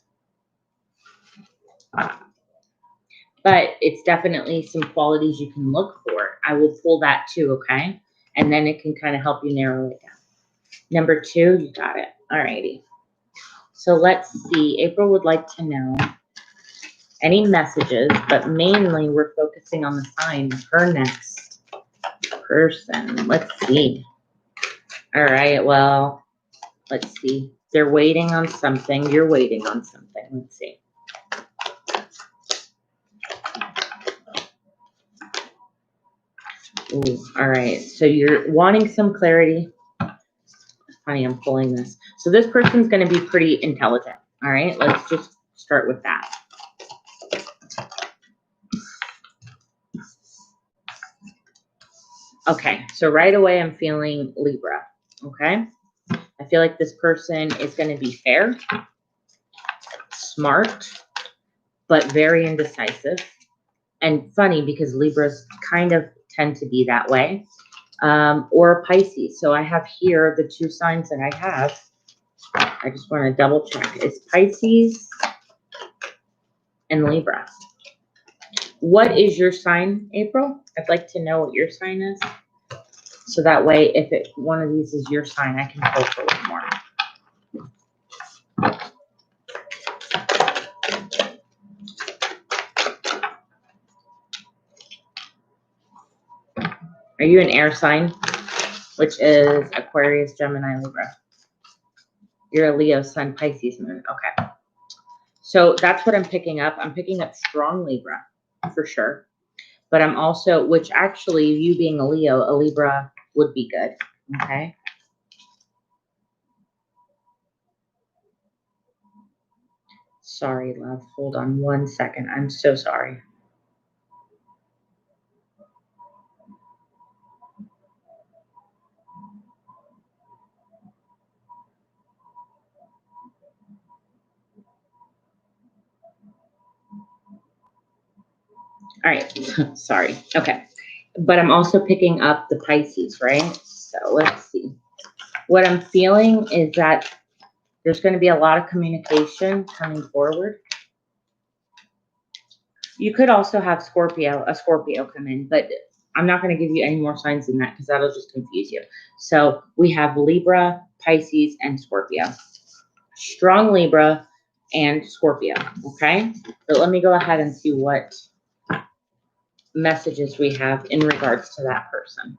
But it's definitely some qualities you can look for. I will pull that too, okay? And then it can kind of help you narrow it down. Number 2, you got it. All righty. So let's see. April would like to know any messages, but mainly we're focusing on the sign of her next person. Let's see. All right, well, let's see. They're waiting on something. You're waiting on something. Let's see. Ooh, all right. So you're wanting some clarity. Funny, I'm pulling this. So this person's going to be pretty intelligent. All right. Let's just start with that. Okay. So right away, I'm feeling Libra. Okay. I feel like this person is going to be fair, smart, but very indecisive. And funny because Libras kind of tend to be that way. Or Pisces. So I have here the 2 signs that I have. I just want to double check. It's Pisces and Libra. What is your sign, April? I'd like to know what your sign is. So that way, if one of these is your sign, I can pull for one more. Are you an air sign? Which is Aquarius, Gemini, Libra. You're a Leo, Sun, Pisces, Moon. Okay. So that's what I'm picking up. I'm picking up strong Libra, for sure. But I'm also, which actually, you being a Leo, a Libra would be good. Okay. Sorry, love. Hold on 1 second. I'm so sorry. All right. Sorry. Okay. But I'm also picking up the Pisces, right? So let's see. What I'm feeling is that there's going to be a lot of communication coming forward. You could also have a Scorpio come in, but I'm not going to give you any more signs than that because that'll just confuse you. So we have Libra, Pisces, and Scorpio. Strong Libra, and Scorpio, okay? But let me go ahead and see what messages we have in regards to that person.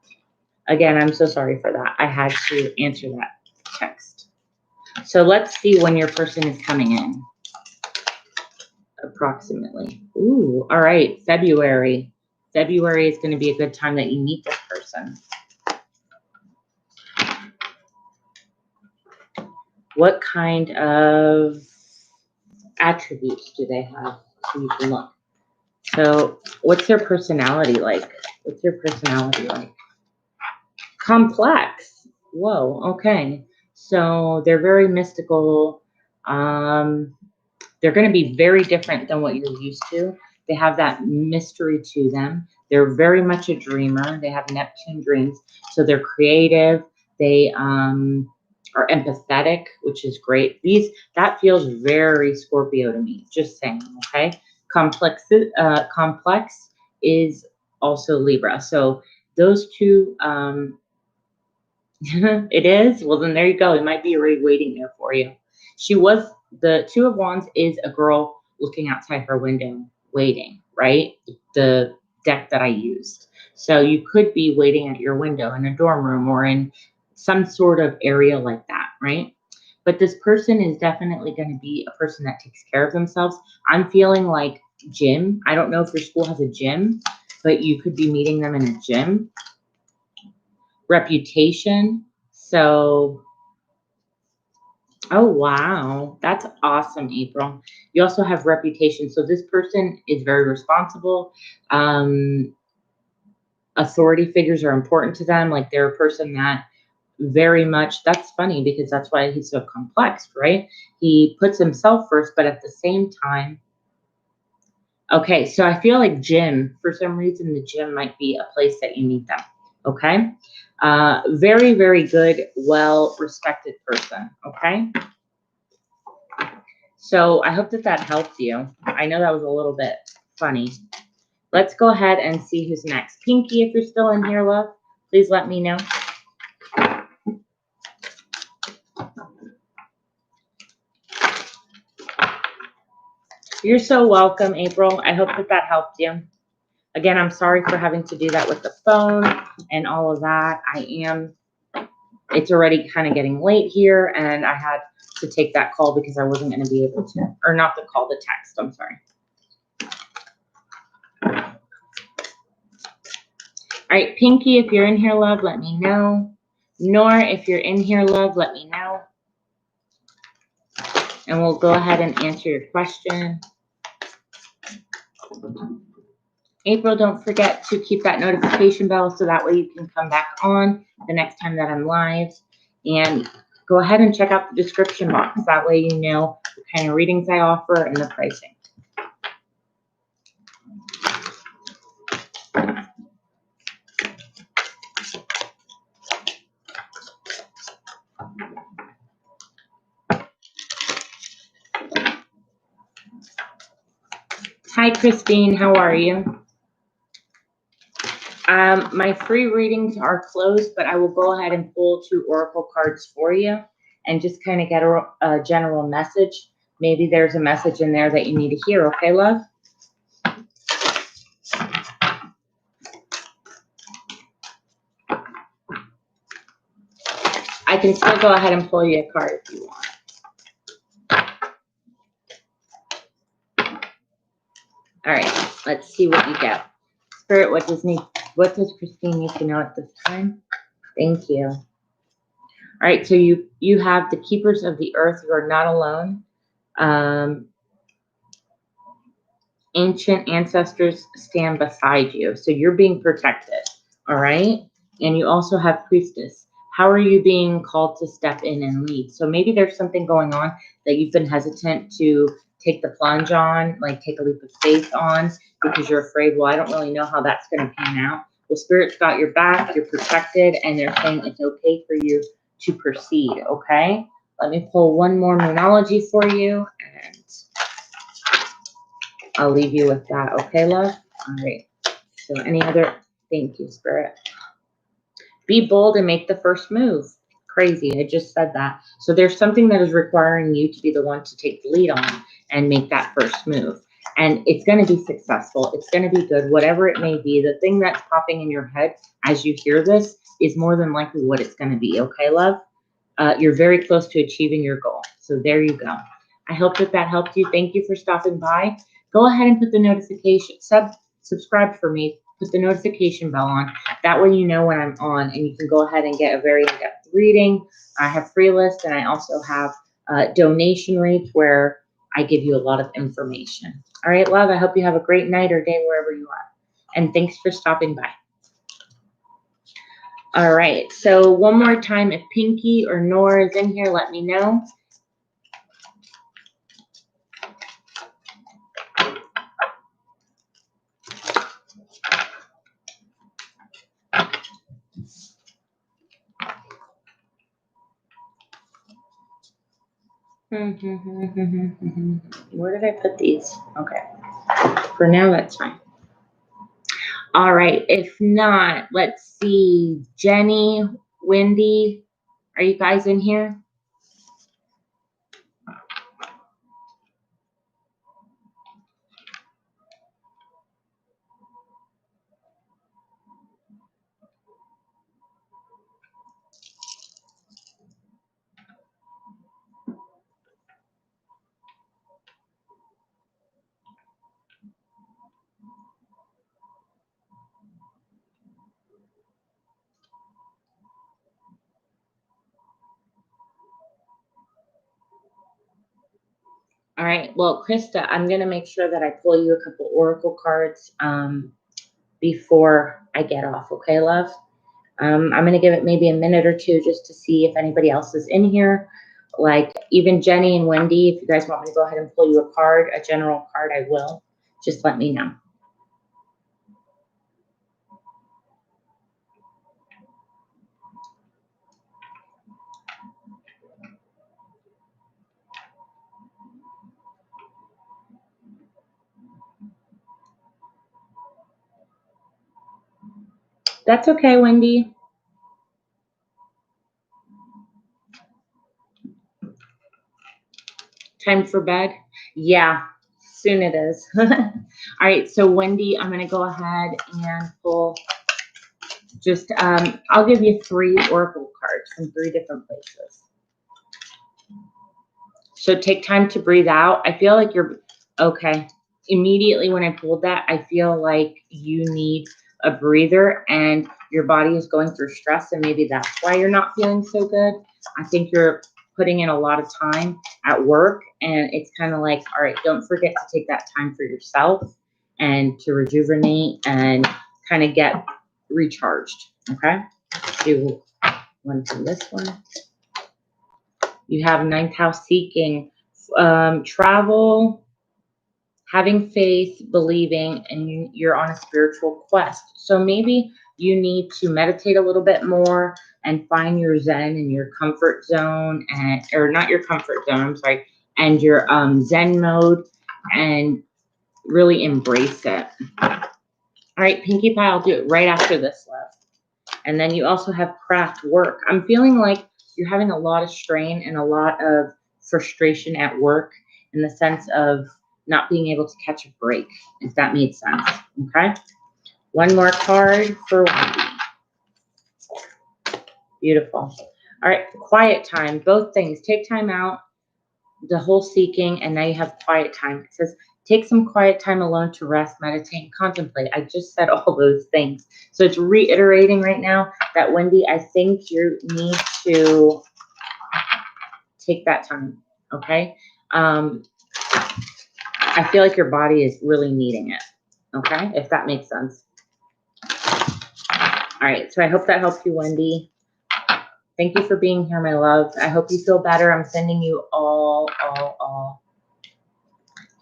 Again, I'm so sorry for that. I had to answer that text. So let's see when your person is coming in. Approximately. Ooh, all right. February. February is going to be a good time that you meet this person. What kind of attributes do they have? So you can look. So what's their personality like? What's their personality like? Complex. Whoa, okay. So they're very mystical. They're going to be very different than what you're used to. They have that mystery to them. They're very much a dreamer. They have Neptune dreams. So they're creative. They are empathetic, which is great. That feels very Scorpio to me, just saying, okay? Complex is also Libra. So those two, it is? Well, then there you go. It might be already waiting there for you. The Two of Wands is a girl looking outside her window, waiting, right? The deck that I used. So you could be waiting at your window in a dorm room or in some sort of area like that, right? But this person is definitely going to be a person that takes care of themselves. I'm feeling like gym. I don't know if your school has a gym, but you could be meeting them in a gym. Reputation. So, oh, wow. That's awesome, April. You also have reputation. So this person is very responsible. Authority figures are important to them. Like they're a person that very much, that's funny because that's why he's so complex, right? He puts himself first, but at the same time, okay, so I feel like gym, for some reason, the gym might be a place that you meet them, okay? Very, very good, well-respected person, okay? So I hope that that helped you. I know that was a little bit funny. Let's go ahead and see who's next. Pinky, if you're still in here, love, please let me know. You're so welcome, April. I hope that that helped you. Again, I'm sorry for having to do that with the phone and all of that. It's already kind of getting late here, and I had to take that call because I wasn't going to be able to, or not the call, the text. I'm sorry. All right, Pinky, if you're in here, love, let me know. Nora, if you're in here, love, let me know. And we'll go ahead and answer your question. April, don't forget to keep that notification bell so that way you can come back on the next time that I'm live. And go ahead and check out the description box. That way you know what kind of readings I offer and the pricing. Hi, Christine. How are you? My free readings are closed, but I will go ahead and pull 2 oracle cards for you and just kind of get a general message. Maybe there's a message in there that you need to hear. Okay, love? I can still go ahead and pull you a card if you want. All right, let's see what you get. Spirit, what does Christine need to know at this time? Thank you. All right, so you have the keepers of the earth. You are not alone. Ancient ancestors stand beside you. So you're being protected. All right. And you also have priestess. How are you being called to step in and lead? So maybe there's something going on that you've been hesitant to take the plunge on, like take a leap of faith on, because you're afraid, well, I don't really know how that's going to pan out. Well, Spirit's got your back, you're protected, and they're saying it's okay for you to proceed, okay? Let me pull one more Moonology for you, and I'll leave you with that, okay, love? All right. So any other, thank you, Spirit. Be bold and make the first move. Crazy. I just said that. So there's something that is requiring you to be the one to take the lead on and make that first move. And it's going to be successful. It's going to be good, whatever it may be. The thing that's popping in your head as you hear this is more than likely what it's going to be. Okay, love? You're very close to achieving your goal. So there you go. I hope that that helped you. Thank you for stopping by. Go ahead and put the notification, subscribe for me. Put the notification bell on. That way you know when I'm on, and you can go ahead and get a very in-depth reading. I have free lists, and I also have donation rates where I give you a lot of information. All right, love, I hope you have a great night or day wherever you are. And thanks for stopping by. All right, so one more time, if Pinky or Nora is in here, let me know. Where did I put these? Okay, for now, that's fine. All right, if not, let's see. Jenny, Wendy, are you guys in here? All right, well, Krista, I'm going to make sure that I pull you a couple oracle cards before I get off, okay, love? I'm going to give it maybe a minute or two just to see if anybody else is in here. Like even Jenny and Wendy, if you guys want me to go ahead and pull you a card, a general card, I will. Just let me know. That's okay, Wendy. Time for bed? Yeah, soon it is. All right, so Wendy, I'm going to go ahead and pull just, I'll give you 3 oracle cards from 3 different places. So take time to breathe out. I feel like you're, okay. Immediately when I pulled that, I feel like you need a breather and your body is going through stress, and maybe that's why you're not feeling so good. I think you're putting in a lot of time at work, and it's kind of like, all right, don't forget to take that time for yourself and to rejuvenate and kind of get recharged, okay? Do one from this one. You have 9th house seeking, travel, having faith, believing, and you're on a spiritual quest. So maybe you need to meditate a little bit more and find your zen and your comfort zone, and or not your comfort zone, I'm sorry, and your zen mode, and really embrace it. All right, Pinkie Pie, I'll do it right after this, love. And then you also have craft work. I'm feeling like you're having a lot of strain and a lot of frustration at work in the sense of not being able to catch a break, if that made sense. Okay. One more card for Wendy. Beautiful. All right. Quiet time. Both things. Take time out, the whole seeking, and now you have quiet time. It says, take some quiet time alone to rest, meditate, and contemplate. I just said all those things. So it's reiterating right now that, Wendy, I think you need to take that time, okay? I feel like your body is really needing it, okay? If that makes sense. All right, so I hope that helped you, Wendy. Thank you for being here, my love. I hope you feel better. I'm sending you all.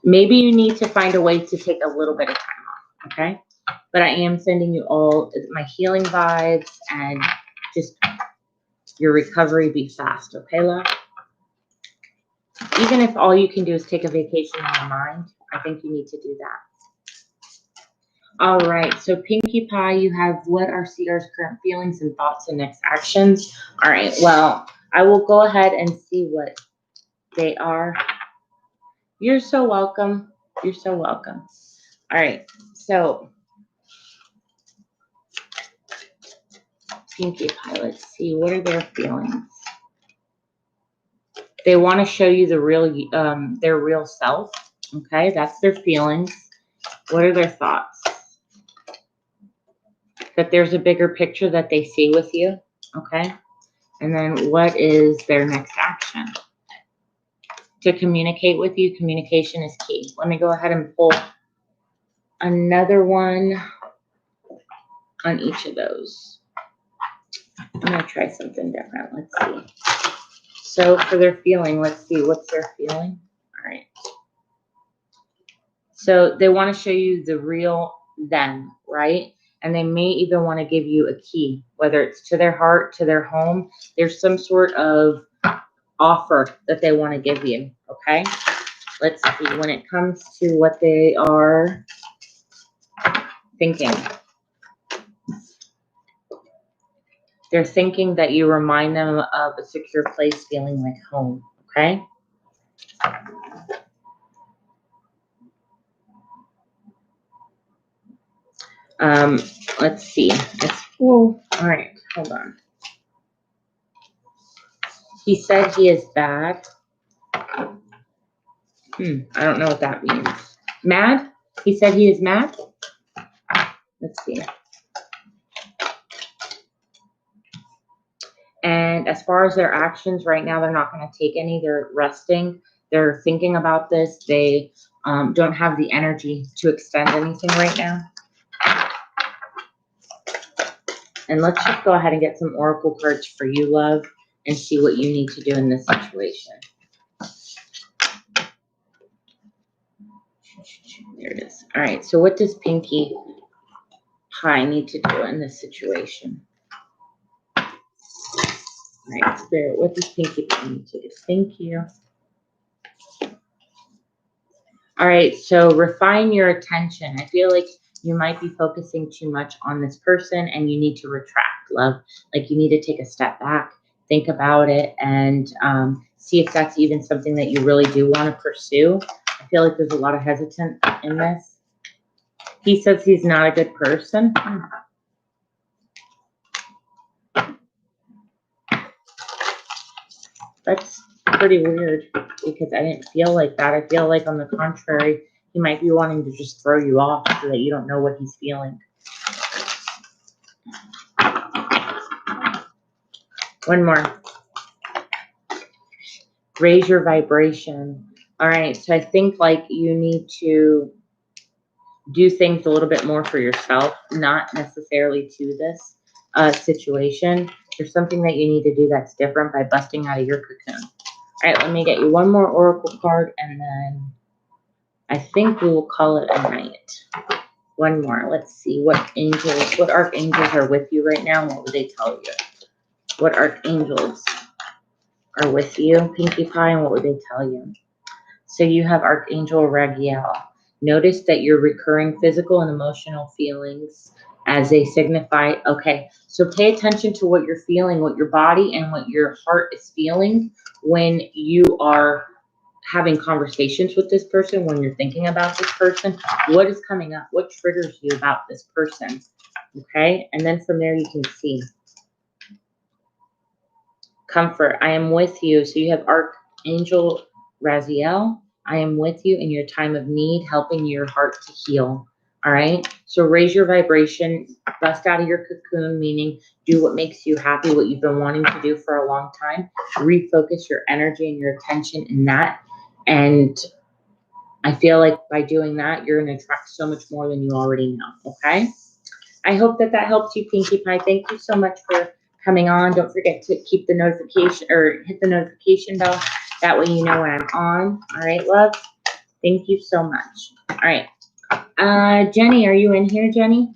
Maybe you need to find a way to take a little bit of time off, okay? But I am sending you all my healing vibes, and just your recovery be fast, okay, love? Even if all you can do is take a vacation in your mind, I think you need to do that. All right, so Pinkie Pie, you have what are CR's current feelings and thoughts and next actions? All right, well, I will go ahead and see what they are. You're so welcome. You're so welcome. All right, so Pinkie Pie, let's see, what are their feelings? They want to show you the real, their real self. Okay, that's their feelings. What are their thoughts? That there's a bigger picture that they see with you. Okay, and then what is their next action? To communicate with you, communication is key. Let me go ahead and pull another one on each of those. I'm going to try something different. Let's see. So for their feeling, let's see. What's their feeling? All right. So they want to show you the real them, right? And they may even want to give you a key, whether it's to their heart, to their home. There's some sort of offer that they want to give you, okay? Let's see. When it comes to what they are thinking, they're thinking that you remind them of a secure place feeling like home, okay? Let's see. All right, hold on. He said he is bad. I don't know what that means. Mad? He said he is mad? Let's see. And as far as their actions right now, they're not going to take any. They're resting. They're thinking about this. They don't have the energy to extend anything right now. And let's just go ahead and get some oracle cards for you, love, and see what you need to do in this situation. There it is. All right, so what does Pinkie Pie need to do in this situation? All right, Spirit, what does Pinkie Pie need to do? Thank you. All right, so refine your attention. I feel like you might be focusing too much on this person and you need to retract, love. Like you need to take a step back, think about it, and see if that's even something that you really do want to pursue. I feel like there's a lot of hesitance in this. He says he's not a good person. That's pretty weird because I didn't feel like that. I feel like on the contrary, he might be wanting to just throw you off so that you don't know what he's feeling. One more. Raise your vibration. All right, so I think like you need to do things a little bit more for yourself, not necessarily to this situation. There's something that you need to do that's different by busting out of your cocoon. All right, let me get you one more oracle card, and then I think we will call it a night. One more. Let's see what angels, what archangels are with you right now, and what would they tell you? What archangels are with you, Pinkie Pie, and what would they tell you? So you have Archangel Ragiel. Notice that your recurring physical and emotional feelings as they signify, okay, so pay attention to what you're feeling, what your body and what your heart is feeling when you are having conversations with this person, when you're thinking about this person. What is coming up? What triggers you about this person? Okay, and then from there you can see. Comfort, I am with you. So you have Archangel Raziel. I am with you in your time of need, helping your heart to heal. All right. So raise your vibration, bust out of your cocoon, meaning do what makes you happy, what you've been wanting to do for a long time. Refocus your energy and your attention in that. And I feel like by doing that, you're going to attract so much more than you already know. Okay. I hope that that helps you, Pinkie Pie. Thank you so much for coming on. Don't forget to keep the notification or hit the notification bell. That way you know when I'm on. All right, love. Thank you so much. All right. Jenny, are you in here, Jenny?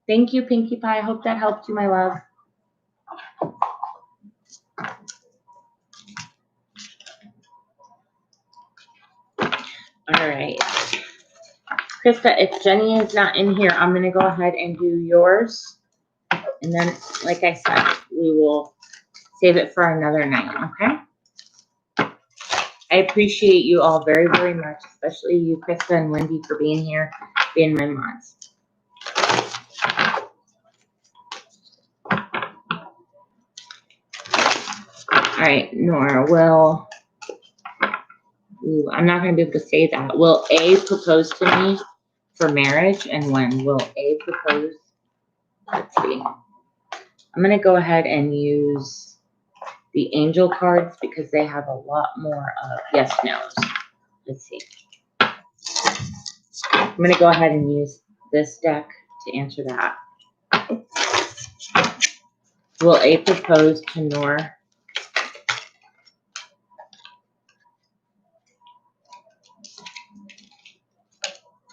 Thank you, Pinkie Pie. I hope that helped you, my love. All right. Krista, if Jenny is not in here, I'm going to go ahead and do yours. And then, like I said, we will save it for another night, okay? I appreciate you all very, very much, especially you, Krista and Wendy, for being here, being my mods. All right, Nora, I'm not going to be able to say that. Will A propose to me for marriage, and when will A propose? Let's see. I'm going to go ahead and use the angel cards because they have a lot more of yes, no's. Let's see. I'm going to go ahead and use this deck to answer that. Will A propose to Nora?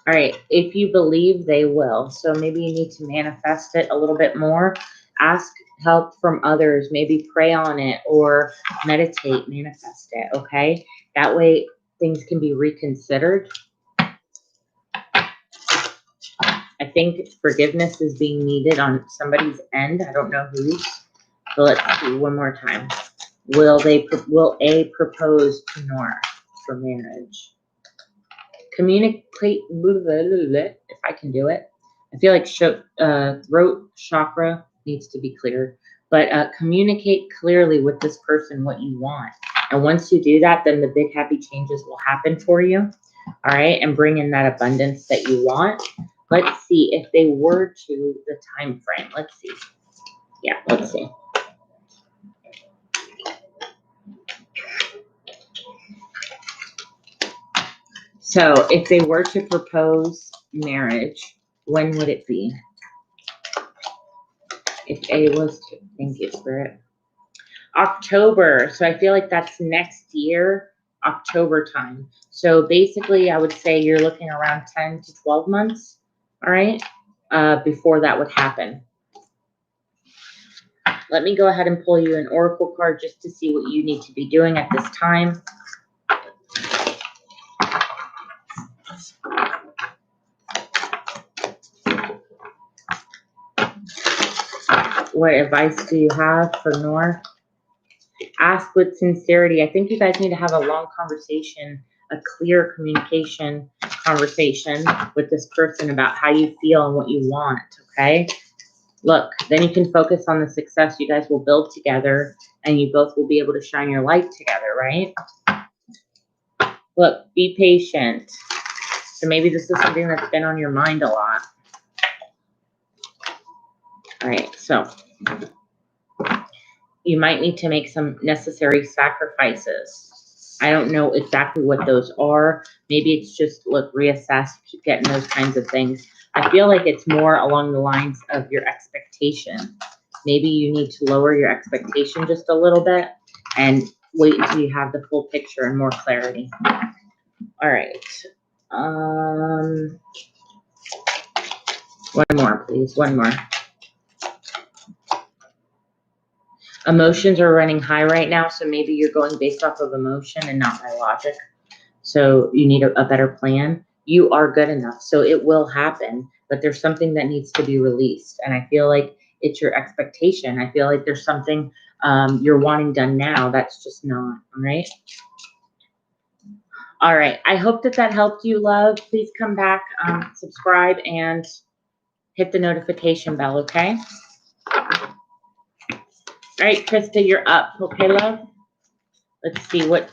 All right, if you believe, they will. So maybe you need to manifest it a little bit more. Ask help from others. Maybe pray on it or meditate, manifest it, okay? That way things can be reconsidered. I think forgiveness is being needed on somebody's end. I don't know whose. So let's see one more time. Will A propose to Nora for marriage? Communicate, if I can do it. I feel like throat chakra needs to be clear, but communicate clearly with this person what you want. And once you do that, then the big happy changes will happen for you. All right, and bring in that abundance that you want. Let's see if they were to the time frame. Let's see. Yeah, let's see. So if they were to propose marriage, when would it be? If A was to, thank you, Spirit. October. So I feel like that's next year, October time. So basically, I would say you're looking around 10 to 12 months, all right, before that would happen. Let me go ahead and pull you an oracle card just to see what you need to be doing at this time. What advice do you have for Nora? Ask with sincerity. I think you guys need to have a long conversation, a clear communication conversation with this person about how you feel and what you want, okay? Look, then you can focus on the success you guys will build together and you both will be able to shine your light together, right? Look, be patient. So maybe this is something that's been on your mind a lot. All right, so you might need to make some necessary sacrifices. I don't know exactly what those are. Maybe it's just, look, reassess, keep getting those kinds of things. I feel like it's more along the lines of your expectation. Maybe you need to lower your expectation just a little bit and wait until you have the full picture and more clarity. All right. One more, please. One more. Emotions are running high right now, so maybe you're going based off of emotion and not by logic. So you need a better plan. You are good enough, so it will happen, but there's something that needs to be released. And I feel like it's your expectation. I feel like there's something you're wanting done now that's just not, all right? All right, I hope that helped you, love. Please come back, subscribe, and hit the notification bell, okay? All right, Krista, you're up. Okay, love? Let's see what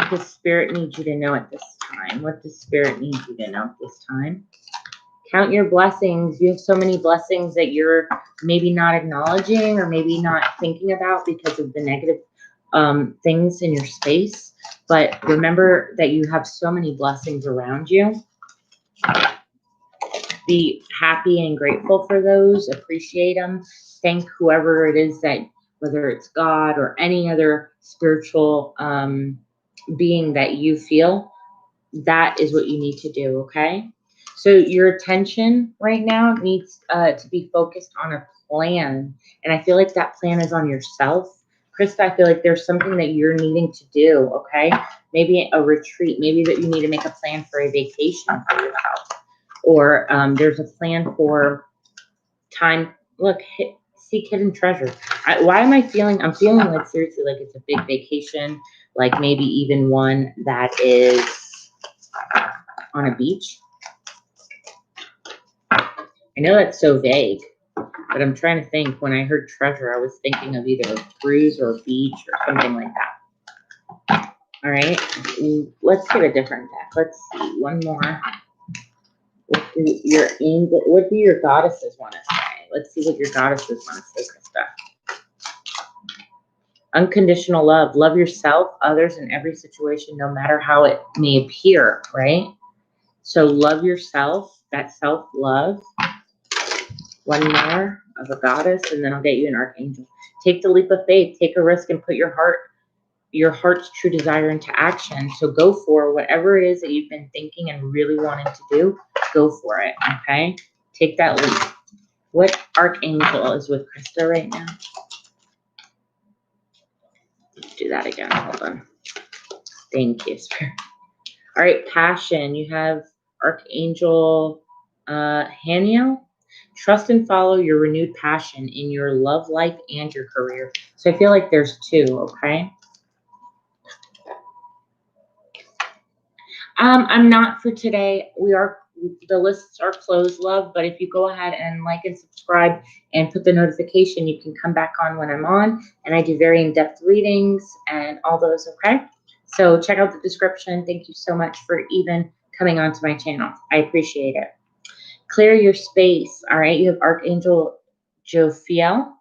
the Spirit needs you to know at this time. What does Spirit need you to know at this time? Count your blessings. You have so many blessings that you're maybe not acknowledging or maybe not thinking about because of the negative things in your space. But remember that you have so many blessings around you. Be happy and grateful for those. Appreciate them. Thank whoever it is that, whether it's God or any other spiritual being that you feel, that is what you need to do, okay? So your attention right now needs to be focused on a plan. And I feel like that plan is on yourself. Krista, I feel like there's something that you're needing to do, okay? Maybe a retreat. Maybe that you need to make a plan for a vacation for yourself. or there's a plan for time. Look, seek hidden treasure. Why am I feeling? I'm feeling like seriously like it's a big vacation, like maybe even one that is on a beach. I know that's so vague, but I'm trying to think. When I heard treasure, I was thinking of either a cruise or a beach or something like that. All right, let's get a different deck. Let's see, one more. What do your goddesses want to say? Let's see what your goddesses want to say, Krista. Unconditional love. Love yourself, others, in every situation, no matter how it may appear, right? So love yourself, that self-love. One more of a goddess, and then I'll get you an archangel. Take the leap of faith. Take a risk and put your heart's true desire into action. So go for whatever it is that you've been thinking and really wanting to do. Go for it, okay? Take that leap. What archangel is with Krista right now? Let's do that again. Hold on. Thank you, Spirit. All right, passion. You have Archangel Haniel. Trust and follow your renewed passion in your love life and your career. So I feel like there's two, okay? I'm not for today. The lists are closed, love, but if you go ahead and like and subscribe and put the notification, you can come back on when I'm on, and I do very in-depth readings and all those, okay? So check out the description. Thank you so much for even coming onto my channel. I appreciate it. Clear your space, all right? You have Archangel Jophiel.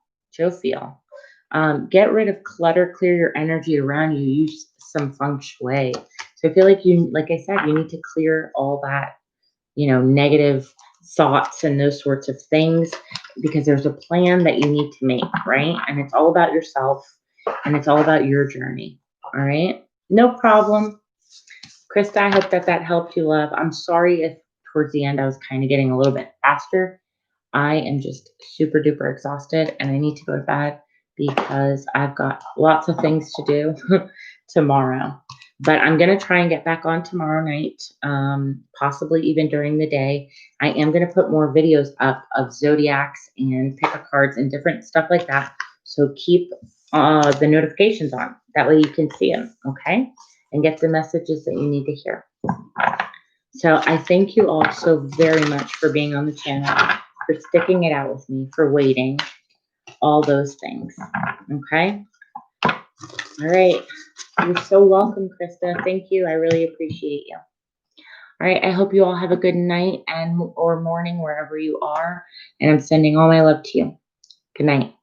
Get rid of clutter, clear your energy around you. Use some feng shui. So I feel like like I said, you need to clear all that, negative thoughts and those sorts of things, because there's a plan that you need to make, right? And it's all about yourself, and it's all about your journey, all right? No problem. Krista, I hope that helped you, love. I'm sorry if towards the end I was kind of getting a little bit faster. I am just super duper exhausted, and I need to go to bed because I've got lots of things to do tomorrow. But I'm going to try and get back on tomorrow night, possibly even during the day. I am going to put more videos up of zodiacs and pick-up cards and different stuff like that. So keep the notifications on. That way you can see them, okay? And get the messages that you need to hear. So I thank you all so very much for being on the channel, for sticking it out with me, for waiting, all those things, okay? All right. You're so welcome, Krista. Thank you. I really appreciate you. All right. I hope you all have a good night or morning wherever you are. And I'm sending all my love to you. Good night.